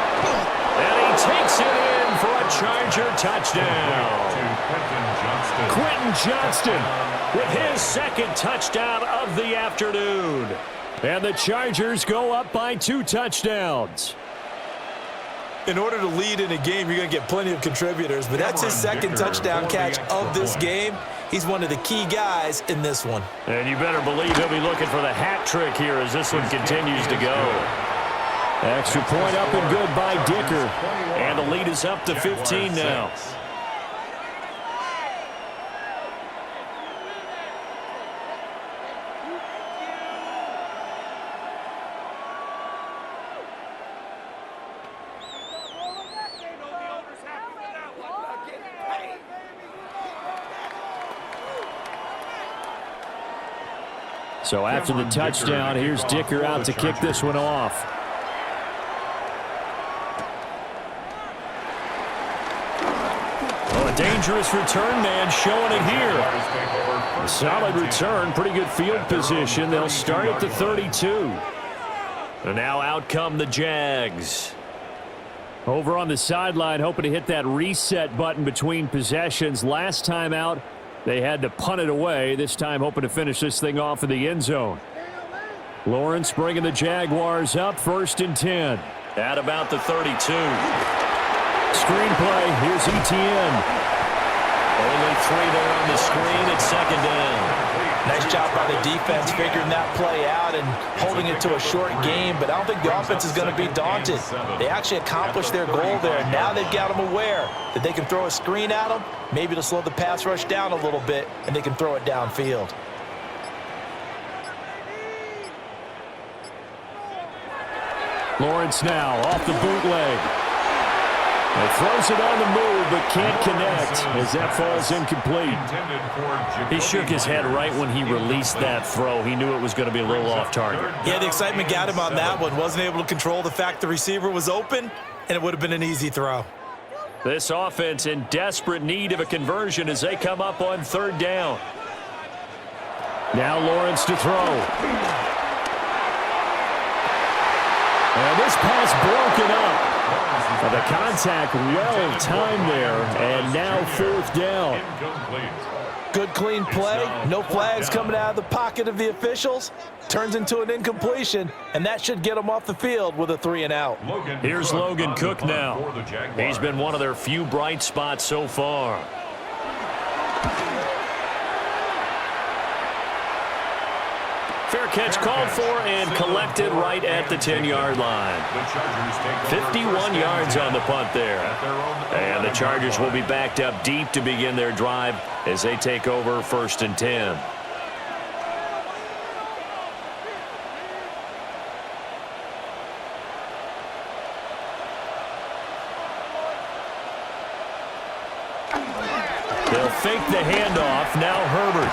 And he takes it in for a Charger touchdown. Quentin Johnston with his 2nd touchdown of the afternoon. And the Chargers go up by 2 touchdowns. In order to lead in a game, you're going to get plenty of contributors, but that's his 2nd touchdown catch of this game. He's one of the key guys in this one. And you better believe he'll be looking for the hat trick here as this one continues to go. Extra point up and good by Dicker. And the lead is up to 15 now. So after the touchdown, here's Dicker out to kick this one off. A dangerous return man showing it here. A solid return, pretty good field position. They'll start at the 32. And now out come the Jags. Over on the sideline, hoping to hit that reset button between possessions. Last time out, they had to punt it away. This time hoping to finish this thing off in the end zone. Lawrence bringing the Jaguars up, 1st and 10. At about the 32. Screenplay, here's ETN. Only 3 there on the screen at 2nd down. Nice job by the defense figuring that play out and holding it to a short game, but I don't think the offense is going to be daunted. They actually accomplished their goal there. Now they've got them aware that they can throw a screen at them, maybe to slow the pass rush down a little bit, and they can throw it downfield. Lawrence now off the bootleg. And throws it on the move, but can't connect as that falls incomplete. He shook his head right when he released that throw. He knew it was going to be a little off target. Yeah, the excitement got him on that one. Wasn't able to control the fact the receiver was open, and it would have been an easy throw. This offense in desperate need of a conversion as they come up on 3rd down. Now Lawrence to throw. And this pass broken up. The contact well timed there, and now 4th down. Good clean play. No flags coming out of the pocket of the officials. Turns into an incompletion, and that should get them off the field with a 3 and out. Here's Logan Cook now. He's been one of their few bright spots so far. Fair catch called for and collected right at the 10-yard line. 51 yards on the punt there. And the Chargers will be backed up deep to begin their drive as they take over 1st and 10. They'll fake the handoff. Now Herbert.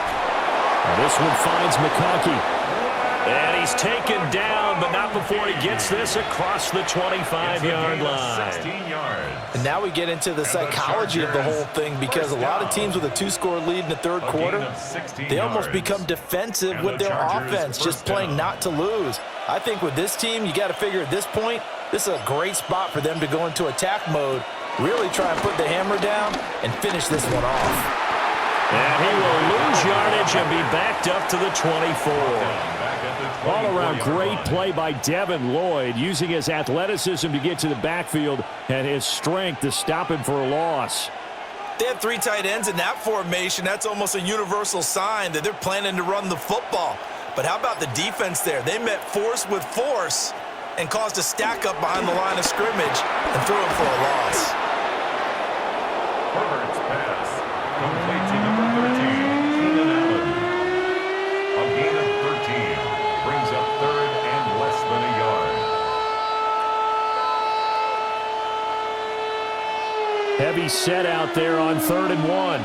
And this one finds McConkey. And he's taken down, but not before he gets this across the 25-yard line. And now we get into the psychology of the whole thing, because a lot of teams with a 2-score lead in the 3rd quarter, they almost become defensive with their offense, just playing not to lose. I think with this team, you got to figure at this point, this is a great spot for them to go into attack mode, really try and put the hammer down and finish this one off. And he will lose yardage and be backed up to the 24. All-around great play by Devin Lloyd, using his athleticism to get to the backfield and his strength to stop him for a loss. They had 3 tight ends in that formation. That's almost a universal sign that they're planning to run the football. But how about the defense there? They met force with force and caused a stack up behind the line of scrimmage and threw him for a loss. Herbert's pass complete to number 13, Keenan Allen. A gain of 13 brings up 3rd and less than a yard. Heavy set out there on 3rd and 1.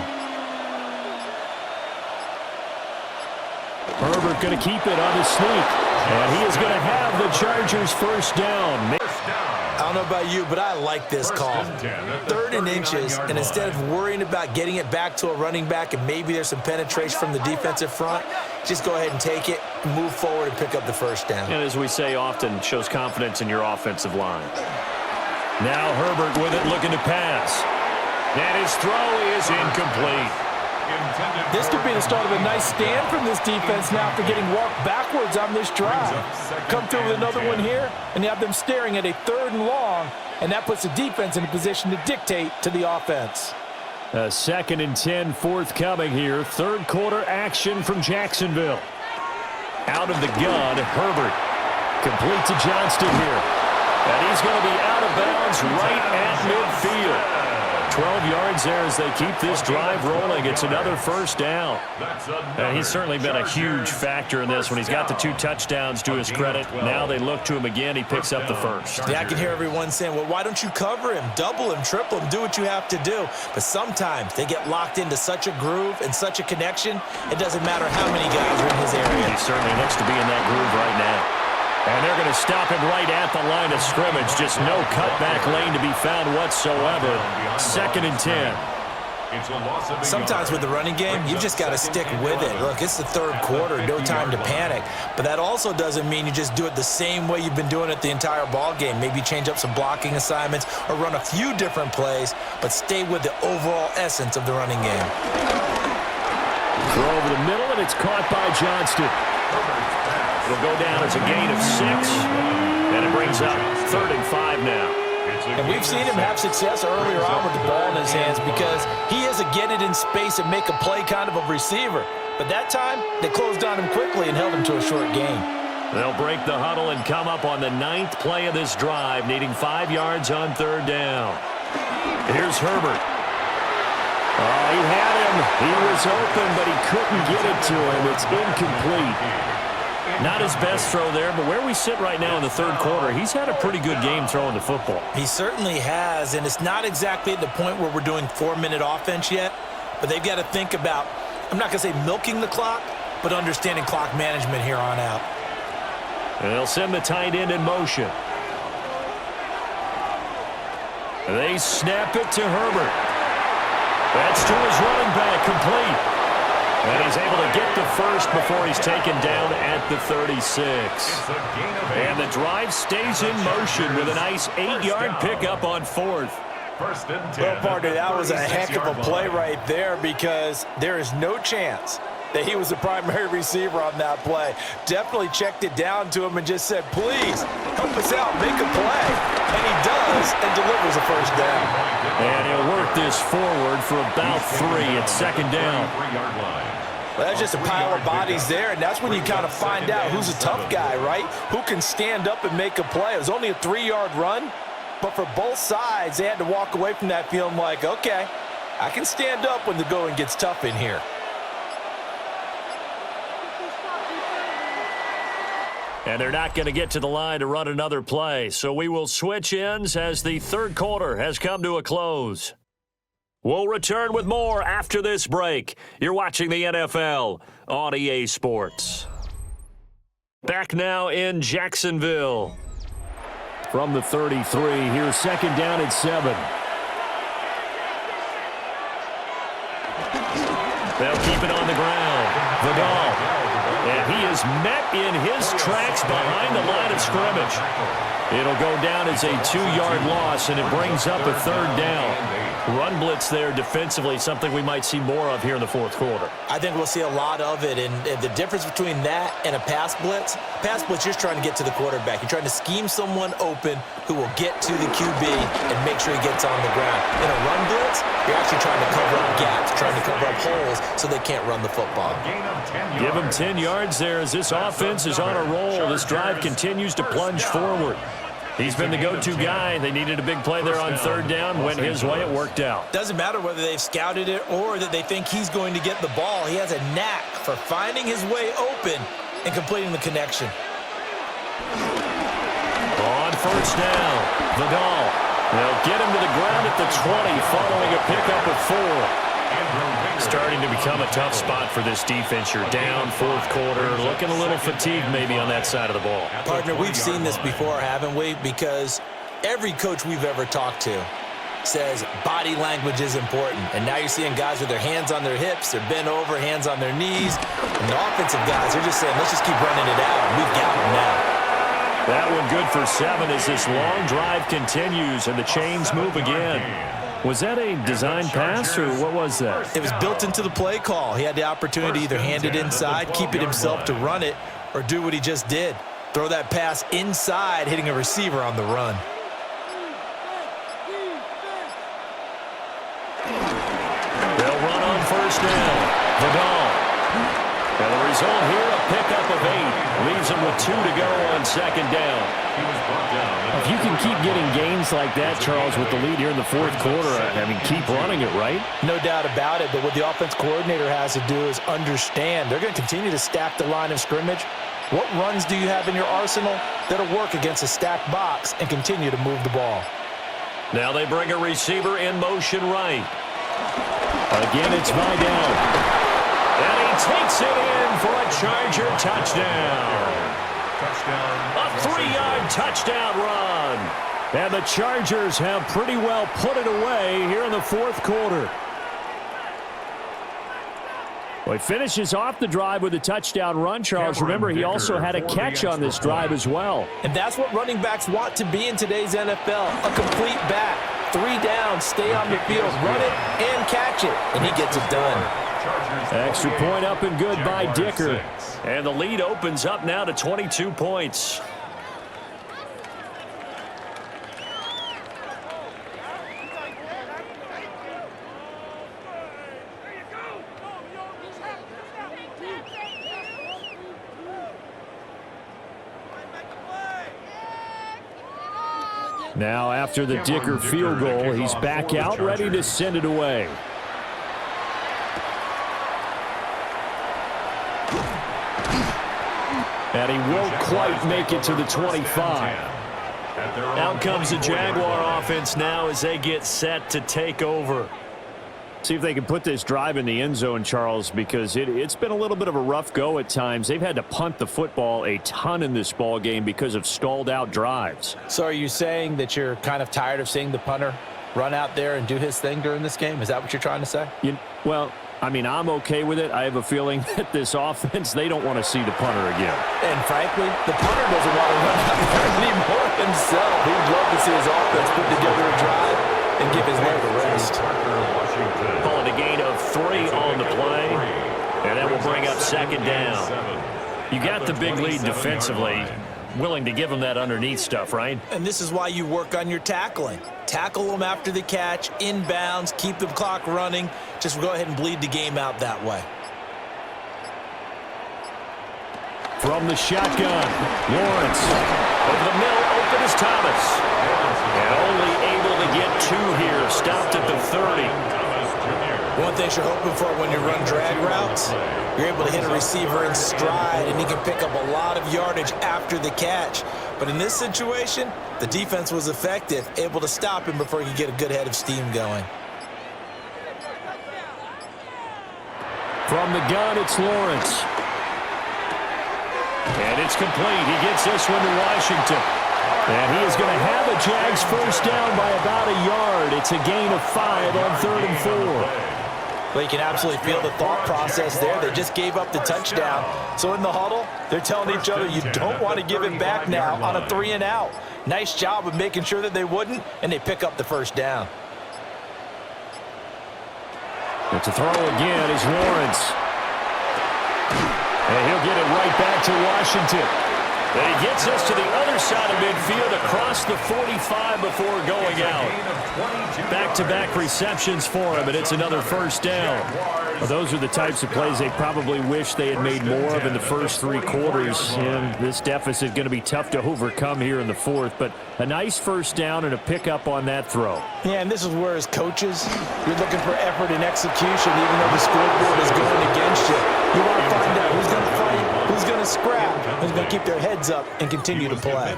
Herbert going to keep it on the sneak. And he is going to have the Chargers 1st down. I don't know about you, but I like this call. 3rd and inches, and instead of worrying about getting it back to a running back and maybe there's some penetration from the defensive front, just go ahead and take it, move forward, and pick up the 1st down. And as we say often, shows confidence in your offensive line. Now Herbert with it, looking to pass. And his throw is incomplete. This could be the start of a nice stand from this defense now after getting walked backwards on this drive. Come through with another one here, and you have them staring at a 3rd and long, and that puts the defense in a position to dictate to the offense. 2nd and 10 forthcoming here. Third quarter action from Jacksonville. Out of the gun, Herbert. Complete to Johnston here. And he's going to be out of bounds right at midfield. 12 yards there as they keep this drive rolling. It's another first down. And he's certainly been a huge factor in this when he's got the 2 touchdowns to his credit. Now they look to him again. He picks up the first. Yeah, I can hear everyone saying, well, why don't you cover him, double him, triple him, do what you have to do. But sometimes they get locked into such a groove and such a connection, it doesn't matter how many guys are in his area. He certainly looks to be in that groove right now. And they're going to stop him right at the line of scrimmage. Just no cutback lane to be found whatsoever. 2nd and 10. Sometimes with the running game, you just got to stick with it. Look, it's the third quarter, no time to panic. But that also doesn't mean you just do it the same way you've been doing it the entire ball game. Maybe change up some blocking assignments or run a few different plays, but stay with the overall essence of the running game. Throw over the middle, and it's caught by Johnston. It'll go down as a gain of 6, and it brings up 3rd and 5 now. And we've seen him have success earlier on with the ball in his hands because he is a get it in space and make a play kind of a receiver. But that time, they closed on him quickly and held him to a short gain. They'll break the huddle and come up on the 9th play of this drive, needing 5 yards on 3rd down. Here's Herbert. Oh, he had him. He was open, but he couldn't get it to him. It's incomplete. Not his best throw there, but where we sit right now in the third quarter, he's had a pretty good game throwing the football. He certainly has, and it's not exactly at the point where we're doing 4-minute offense yet, but they've got to think about, I'm not going to say milking the clock, but understanding clock management here on out. And they'll send the tight end in motion. They snap it to Herbert. That's to his running back, complete. And he's able to get the first before he's taken down at the 36. And the drive stays in motion with a nice 8-yard pickup on 4th. Well, partner, that was a heck of a play right there because there is no chance that he was the primary receiver on that play. Definitely checked it down to him and just said, please, help us out, make a play. And he does and delivers a first down. And he'll work this forward for about 3 at 2nd down. Well, that's just a pile of bodies there, and that's when you kind of find out who's a tough guy, right? Who can stand up and make a play. It was only a 3-yard run, but for both sides, they had to walk away from that feeling like, okay, I can stand up when the going gets tough in here. And they're not going to get to the line to run another play, so we will switch ends as the third quarter has come to a close. We'll return with more after this break. You're watching the NFL on EA Sports. Back now in Jacksonville. From the 33, here's 2nd down at 7. They'll keep it on the ground. Vidal. And he is met in his tracks behind the line of scrimmage. It'll go down as a 2-yard loss, and it brings up a 3rd down. Run blitz there defensively, something we might see more of here in the 4th quarter. I think we'll see a lot of it, and the difference between that and a pass blitz, you're just trying to get to the quarterback. You're trying to scheme someone open who will get to the QB and make sure he gets on the ground. In a run blitz, you're actually trying to cover up gaps, trying to cover up holes so they can't run the football. Give him 10 yards there as this offense is on a roll. This drive continues to plunge forward. He's been the go-to guy. They needed a big play there on 3rd down. Went his way. It worked out. Doesn't matter whether they've scouted it or that they think he's going to get the ball. He has a knack for finding his way open and completing the connection. On 1st down, Vidal. They'll get him to the ground at the 20 following a pickup of 4. Starting to become a tough spot for this defense. You're down 4th quarter, looking a little fatigued maybe on that side of the ball. Partner, we've seen this before, haven't we? Because every coach we've ever talked to says body language is important. And now you're seeing guys with their hands on their hips, they're bent over, hands on their knees. And the offensive guys, they're just saying, let's just keep running it out. We've got them now. That one good for 7 as this long drive continues and the chains move again. Was that a design pass, or what was that? It was built into the play call. He had the opportunity to either hand it inside, keep it himself to run it, or do what he just did. Throw that pass inside, hitting a receiver on the run. Vidal. And the result here, a pickup of 8. Leaves him with 2 to go on second down. If you can keep getting gains like that, Charles, with the lead here in the fourth quarter, I mean, keep running it, right? No doubt about it, but what the offense coordinator has to do is understand they're going to continue to stack the line of scrimmage. What runs do you have in your arsenal that'll work against a stacked box and continue to move the ball? Now they bring a receiver in motion right. Again, it's Vidal. And he takes it in for a Charger touchdown. A 3-yard touchdown run. And the Chargers have pretty well put it away here in the fourth quarter. Well, he finishes off the drive with a touchdown run, Charles. Remember, he also had a catch on this drive as well. And that's what running backs want to be in today's NFL, a complete back. 3 down, stay on the field, run it, and catch it. And he gets it done. Extra point up and good by Dicker. And the lead opens up now to 22 points. Now, after the Dicker field goal, he's back out, ready to send it away. And he won't quite make it to the 25. Out comes the Jaguar offense now as they get set to take over. See if they can put this drive in the end zone, Charles, because it's been a little bit of a rough go at times. They've had to punt the football a ton in this ball game because of stalled out drives. So are you saying that you're kind of tired of seeing the punter run out there and do his thing during this game? Is that what you're trying to say? Well, I mean, I'm okay with it. I have a feeling that this offense, they don't want to see the punter again. And frankly, the punter doesn't want to run out there anymore himself. He'd love to see his offense put together a drive and give his leg a rest. Call it a gain of 3 on the play. And that will bring up second down. You got the big lead defensively. Willing to give them that underneath stuff, right? And this is why you work on your tackling. Tackle them after the catch, inbounds, keep the clock running. Just go ahead and bleed the game out that way. From the shotgun, Lawrence. Over the middle, open is Thomas. And only able to get 2 here. Stopped at the 30. One thing you're hoping for when you run drag routes, you're able to hit a receiver in stride, and he can pick up a lot of yardage after the catch. But in this situation, the defense was effective, able to stop him before he could get a good head of steam going. From the gun, it's Lawrence. And it's complete. He gets this one to Washington. And he is going to have a Jags first down by about a yard. It's a gain of 5 on 3rd and 4. Well, you can absolutely feel the thought process there. They just gave up the touchdown. So in the huddle, they're telling each other, you don't want to give it back now on a 3 and out. Nice job of making sure that they wouldn't, and they pick up the first down. But to throw again is Lawrence. And he'll get it right back to Washington. And he gets us to the other side of midfield across the 45 before going out. Back-to-back receptions for him, and it's another first down. Well, those are the types of plays they probably wish they had made more of in the first 3 quarters. And this deficit going to be tough to overcome here in the fourth. But a nice first down and a pickup on that throw. Yeah, and this is where, as coaches, you're looking for effort and execution, even though the scoreboard is going against you. You want to find out who's going to fight, who's going to scrap, who's going to keep their heads up and continue to play.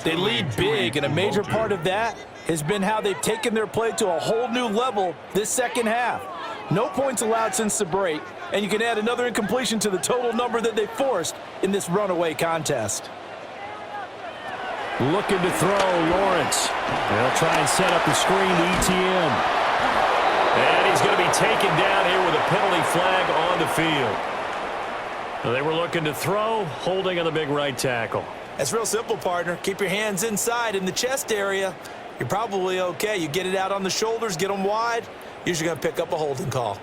They lead big, and a major part of that has been how they've taken their play to a whole new level this second half. No points allowed since the break, and you can add another incompletion to the total number that they forced in this runaway contest. Looking to throw, Lawrence. They'll try and set up the screen to ETN. And he's going to be taken down here with a penalty flag on the field. So they were looking to throw, holding on the big right tackle. That's real simple, partner. Keep your hands inside in the chest area. You're probably okay. You get it out on the shoulders, get them wide. Usually going to pick up a holding call.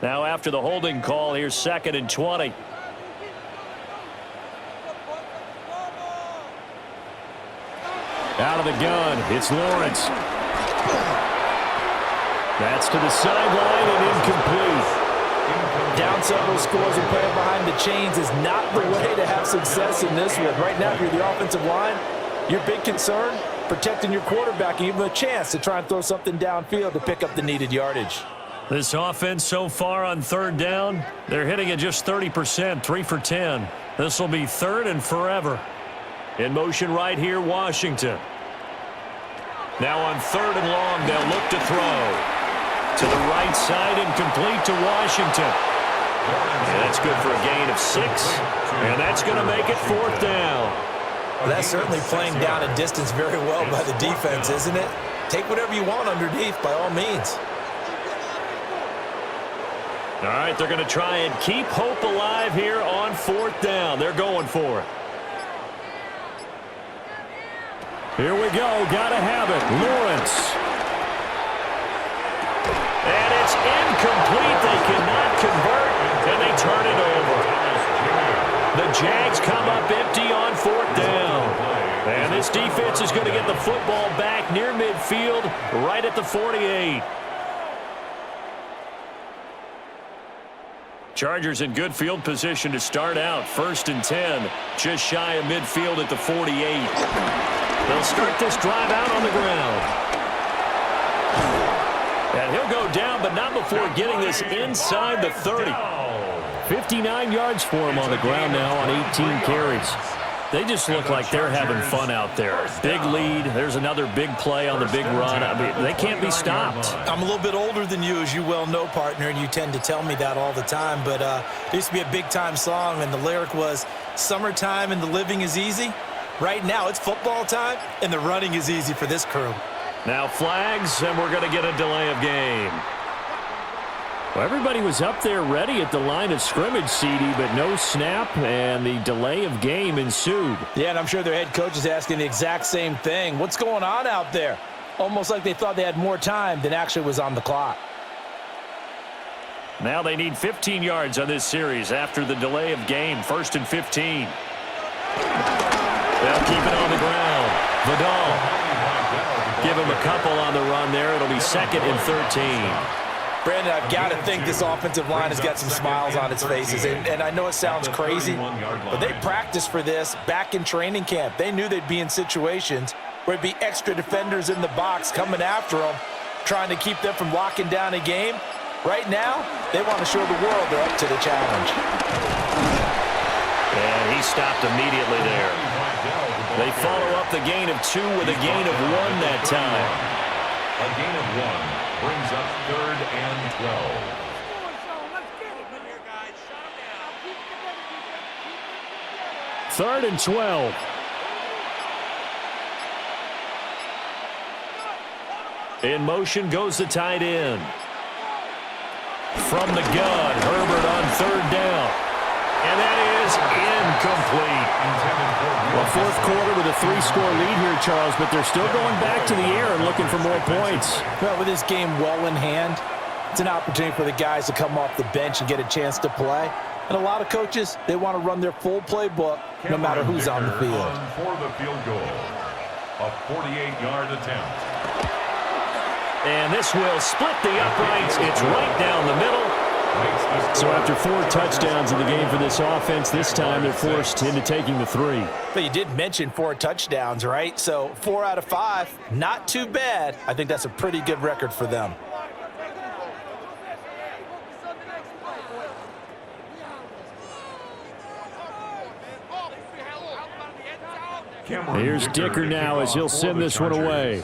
Now after the holding call, here's 2nd and 20. Out of the gun, it's Lawrence. That's to the sideline and incomplete. Down several scores and playing behind the chains is not the way to have success in this one. Right now, if you're the offensive line, your big concern, protecting your quarterback and give him a chance to try and throw something downfield to pick up the needed yardage. This offense so far on third down, they're hitting at just 30%, 3 for 10. This will be third and forever. In motion right here, Washington. Now on third and long, they'll look to throw. To the right side and complete to Washington. And that's good for a gain of 6. And that's going to make it fourth down. Well, that's certainly playing down a distance very well by the defense, isn't it? Take whatever you want underneath by all means. All right, they're going to try and keep hope alive here on fourth down. They're going for it. Here we go. Got to have it. Lawrence. And it's incomplete. They cannot convert, and they turn it over. The Jags come up empty on fourth down. And this defense is going to get the football back near midfield, right at the 48. Chargers in good field position to start out. 1st and 10, just shy of midfield at the 48. They'll start this drive out on the ground. And he'll go down, but not before getting this inside the 30. 59 yards for him on the ground now on 18 carries. They just look like they're having fun out there. Big lead. There's another big play on the big run. I mean, they can't be stopped. I'm a little bit older than you, as you well know, partner, and you tend to tell me that all the time. But there used to be a big-time song, and the lyric was, "Summertime and the living is easy." Right now, it's football time, and the running is easy for this crew. Now flags, and we're going to get a delay of game. Well, everybody was up there ready at the line of scrimmage, CD, but no snap, and the delay of game ensued. Yeah, and I'm sure their head coach is asking the exact same thing. What's going on out there? Almost like they thought they had more time than actually was on the clock. Now they need 15 yards on this series after the delay of game. 1st and 15. They'll keep it on the ground. Vidal. Give him a couple on the run there. It'll be 2nd and 13. Brandon, I've got to think this offensive line has got some smiles on its faces. And I know it sounds crazy, but they practiced for this back in training camp. They knew they'd be in situations where it'd be extra defenders in the box coming after them, trying to keep them from locking down a game. Right now, they want to show the world they're up to the challenge. And he stopped immediately there. They follow up the gain of 2 with a gain of 1 that time. A gain of 1 brings up 3rd and 12. Third and 12. In motion goes the tight end. From the gun, Herbert on 3rd down. And that is incomplete. Well, 4th quarter with a 3-score lead here, Charles, but they're still going back to the air and looking for more points. Well, with this game well in hand, it's an opportunity for the guys to come off the bench and get a chance to play. And a lot of coaches, they want to run their full playbook no matter who's on the field. For the field goal, a 48-yard attempt. And this will split the uprights. It's right down the middle. So after 4 touchdowns in the game for this offense, this time they're forced into taking the 3. But you did mention 4 touchdowns, right? So 4 out of 5, not too bad. I think that's a pretty good record for them. Here's Dicker now as he'll send this one away.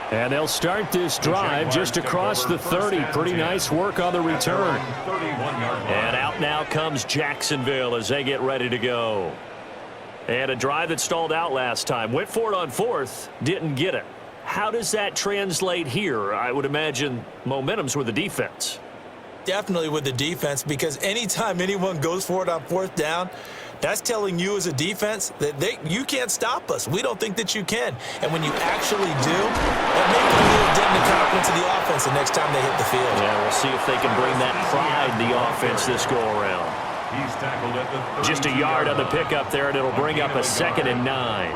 And they'll start this drive just across the 30. Pretty nice work on the return. And out now comes Jacksonville as they get ready to go. And a drive that stalled out last time. Went for it on 4th, didn't get it. How does that translate here? I would imagine momentum's with the defense. Definitely with the defense, because anytime anyone goes for it on 4th down, that's telling you as a defense that you can't stop us. We don't think that you can. And when you actually do, that makes a little dent in the confidence of the offense the next time they hit the field. Yeah, we'll see if they can bring that pride in the offense this go-around. He's tackled at the Just a yard on the pickup there, and it'll bring up a 2nd and 9.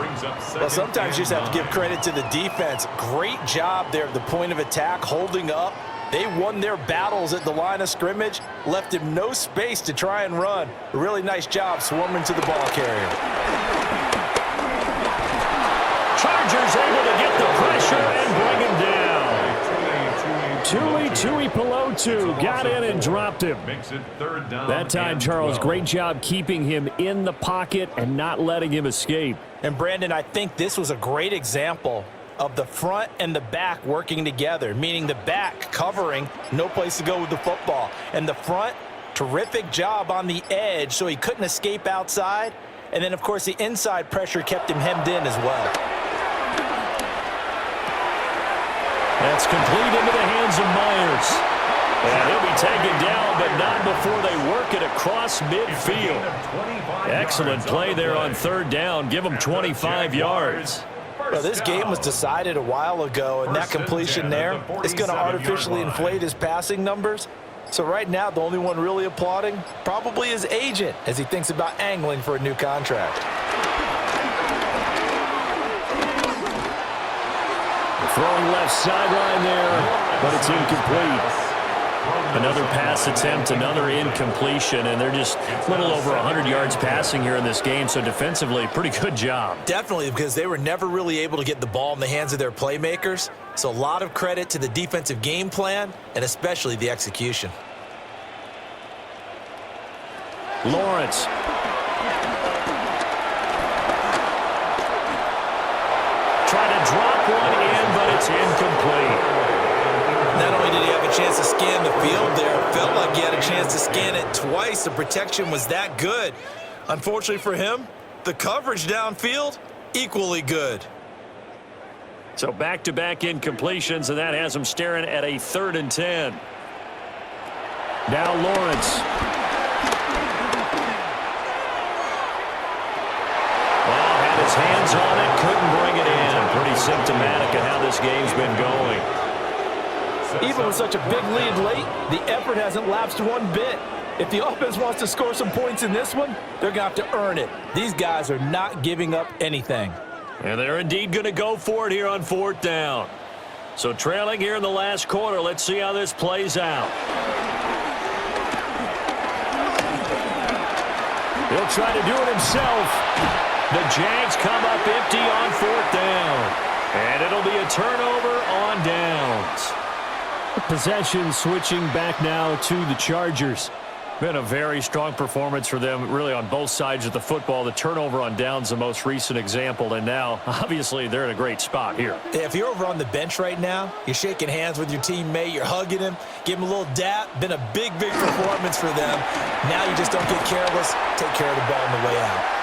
Well, sometimes you just have to give credit to the defense. Great job there at the point of attack, holding up. They won their battles at the line of scrimmage, left him no space to try and run. A really nice job swarming to the ball carrier. Chargers able to get the pressure and bring him down. Tui Pelotu got in and dropped him. Makes it 3rd down. That time, Charles, great job keeping him in the pocket and not letting him escape. And, Brandon, I think this was a great example of the front and the back working together, meaning the back covering, no place to go with the football. And the front, terrific job on the edge so he couldn't escape outside. And then, of course, the inside pressure kept him hemmed in as well. That's complete into the hands of Myers. And he'll be taken down, but not before they work it across midfield. Excellent play there on 3rd down. Give them 25 yards. Well, this game was decided a while ago, and that completion there is going to artificially inflate his passing numbers. So right now, the only one really applauding probably his agent as he thinks about angling for a new contract. Throwing left sideline there, but it's incomplete. Another pass attempt, another incompletion, and they're just a little over 100 yards passing here in this game, so defensively, pretty good job. Definitely, because they were never really able to get the ball in the hands of their playmakers. So a lot of credit to the defensive game plan and especially the execution. Lawrence. Trying to drop one in, but it's incomplete. Not only did he have a chance to scan the field there, it felt like he had a chance to scan it twice. The protection was that good. Unfortunately for him, the coverage downfield, equally good. So back-to-back incompletions, and that has him staring at a 3rd and 10. Now Lawrence. Well, had his hands on it, couldn't bring it in. Pretty symptomatic of how this game's been going. Even with such a big lead late, the effort hasn't lapsed one bit. If the offense wants to score some points in this one, they're going to have to earn it. These guys are not giving up anything. And they're indeed going to go for it here on 4th down. So trailing here in the last quarter, let's see how this plays out. He'll try to do it himself. The Jags come up empty on 4th down. And it'll be a turnover on downs. Possession switching back now to the Chargers. Been a very strong performance for them, really, on both sides of the football. The turnover on downs, the most recent example, and now, obviously, they're in a great spot here. Yeah, if you're over on the bench right now, you're shaking hands with your teammate, you're hugging him, give him a little dap. Been a big, big performance for them. Now you just don't get careless. Take care of the ball on the way out.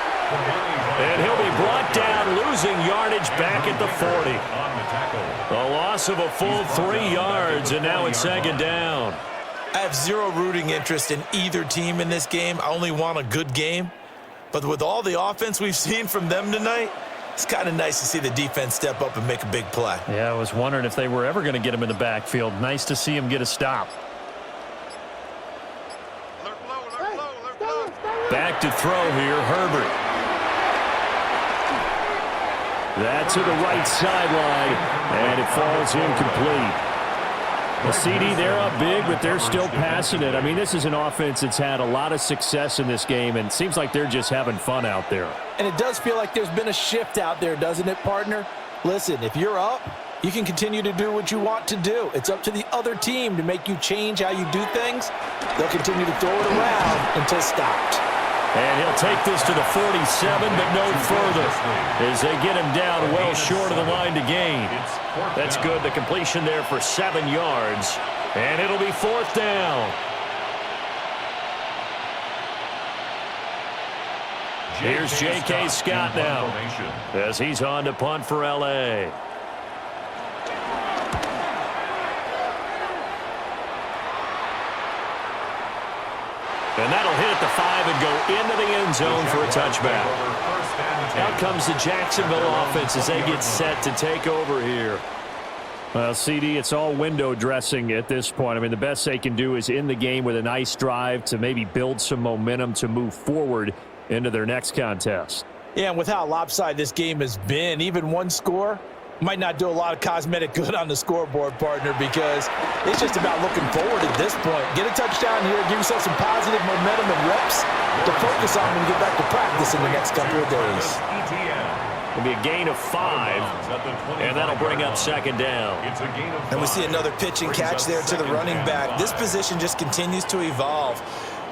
And he'll be brought down, losing yardage back at the 40. A loss of a full 3 yards, and now it's 2nd down. I have zero rooting interest in either team in this game. I only want a good game. But with all the offense we've seen from them tonight, it's kind of nice to see the defense step up and make a big play. Yeah, I was wondering if they were ever going to get him in the backfield. Nice to see him get a stop. Back to throw here, Herbert. That to the right sideline, and it falls incomplete. The CD, they're up big, but they're still passing it. I mean, this is an offense that's had a lot of success in this game, and it seems like they're just having fun out there. And it does feel like there's been a shift out there, doesn't it, partner? Listen, if you're up, you can continue to do what you want to do. It's up to the other team to make you change how you do things. They'll continue to throw it around until stopped. And he'll take this to the 47, but no further as they get him down well short of the line to gain. That's good. The completion there for 7 yards. And it'll be 4th down. Here's J.K. Scott now as he's on to punt for L.A. And that'll hit at the 5 and go into the end zone for a touchback. Out comes the Jacksonville offense as they get set to take over here. Well, CD, it's all window dressing at this point. I mean, the best they can do is end the game with a nice drive to maybe build some momentum to move forward into their next contest. Yeah, and with how lopsided this game has been, even one score might not do a lot of cosmetic good on the scoreboard, partner, because it's just about looking forward at this point. Get a touchdown here, give yourself some positive momentum and reps to focus on when you get back to practice in the next couple of days. It'll be a gain of 5, and that'll bring up second down. And we see another pitch and catch there to the running back. This position just continues to evolve.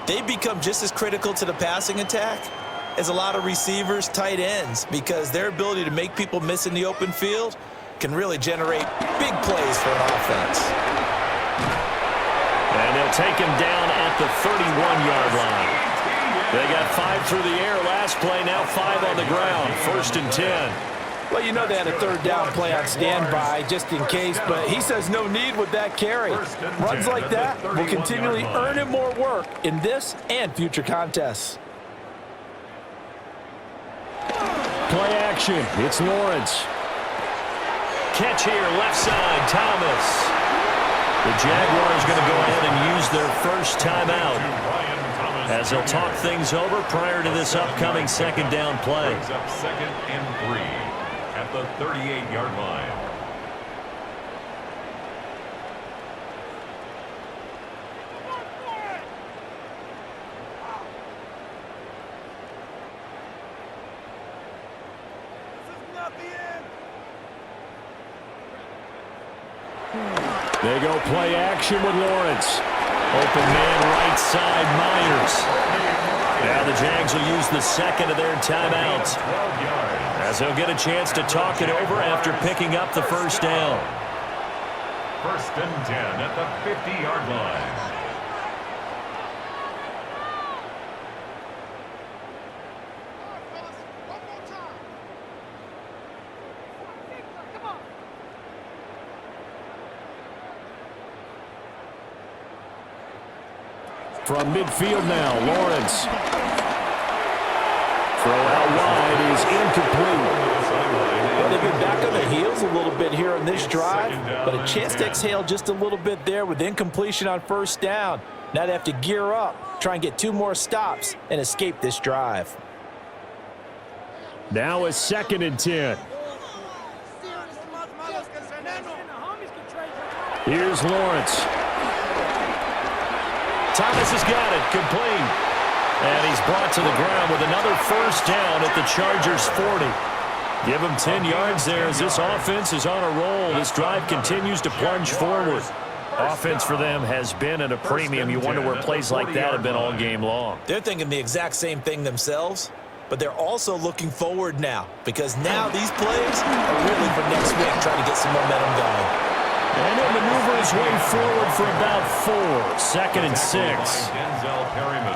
They've become just as critical to the passing attack as a lot of receivers, tight ends, because their ability to make people miss in the open field can really generate big plays for an offense. And they'll take him down at the 31-yard line. They got 5 through the air last play, now 5 on the ground. 1st and 10. Well, you know they had a third down play on standby just in case, but he says no need with that carry. Runs like that will continually earn him more work in this and future contests. Play action. It's Lawrence. Catch here, left side, Thomas. The Jaguars going to go ahead and use their first timeout as they'll talk things over prior to this upcoming second down play. Brings up 2nd and 3 at the 38-yard line. They go play action with Lawrence. Open man right side, Myers. Now the Jags will use the second of their timeouts as they'll get a chance to talk it over after picking up the first down. 1st and 10 at the 50-yard line. From midfield now, Lawrence. Throw out wide is incomplete. Well, they've been back on their heels a little bit here on this drive, but a chance to exhale just a little bit there with incompletion on first down. Now they have to gear up, try and get 2 more stops, and escape this drive. Now a 2nd and 10. Here's Lawrence. Thomas has got it, complete. And he's brought to the ground with another first down at the Chargers' 40. Give him 10 yards there as this offense is on a roll. This drive continues to plunge forward. Offense for them has been at a premium. You wonder where plays like that have been all game long. They're thinking the exact same thing themselves, but they're also looking forward now, because now these plays are really for next week, trying to get some momentum going. And he'll maneuver his way forward for about 4. 2nd and 6.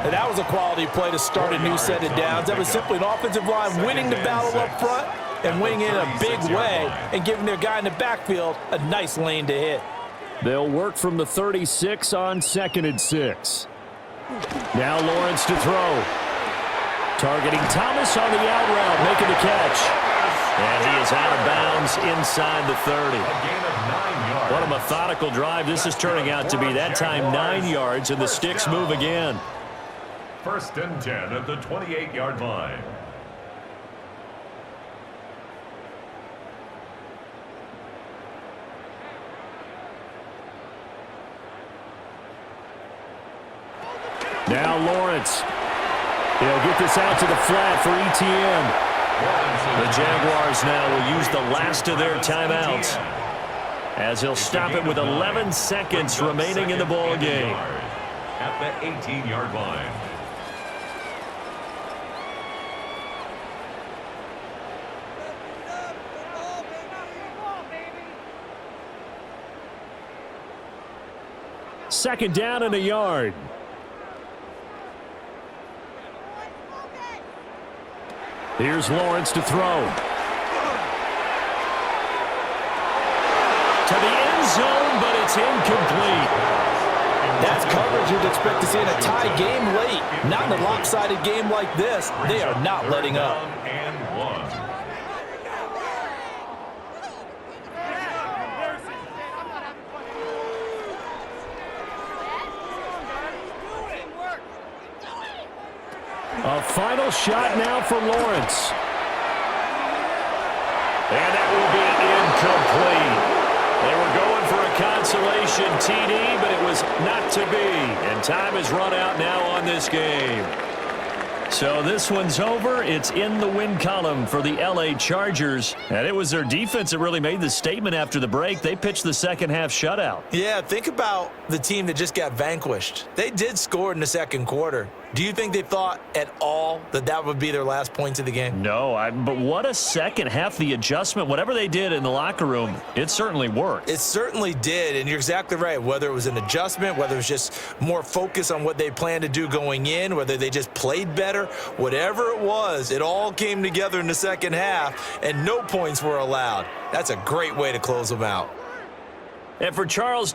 And that was a quality play to start a new set of downs. That was simply an offensive line winning the battle up front and winning in a big way and giving their guy in the backfield a nice lane to hit. They'll work from the 36 on 2nd and 6. Now Lawrence to throw. Targeting Thomas on the out route, making the catch. And he is out of bounds inside the 30. What a methodical drive this is turning out to be. That time 9 yards, and the sticks move again. 1st and 10 at the 28-yard line. Now Lawrence. He'll get this out to the flat for ETN. The Jaguars now will use the last of their timeouts as he'll stop it with 11 seconds remaining in the ball game. At the 18-yard line. Second down and a yard. Here's Lawrence to throw. To the end zone, but it's incomplete. That's coverage you'd expect to see in a tie game late. Not in a lopsided game like this. They are not letting up. A final shot now for Lawrence. And that will be incomplete. They were going for a consolation TD, but it was not to be. And time has run out now on this game. So this one's over. It's in the win column for the L.A. Chargers. And it was their defense that really made the statement after the break. They pitched the second half shutout. Yeah, think about the team that just got vanquished. They did score in the second quarter. Do you think they thought at all that that would be their last points of the game? No, but what a second half. The adjustment, whatever they did in the locker room, it certainly worked. It certainly did, and you're exactly right. Whether it was an adjustment, whether it was just more focus on what they planned to do going in, whether they just played better, whatever it was, it all came together in the second half, and no points were allowed. That's a great way to close them out. And for Charles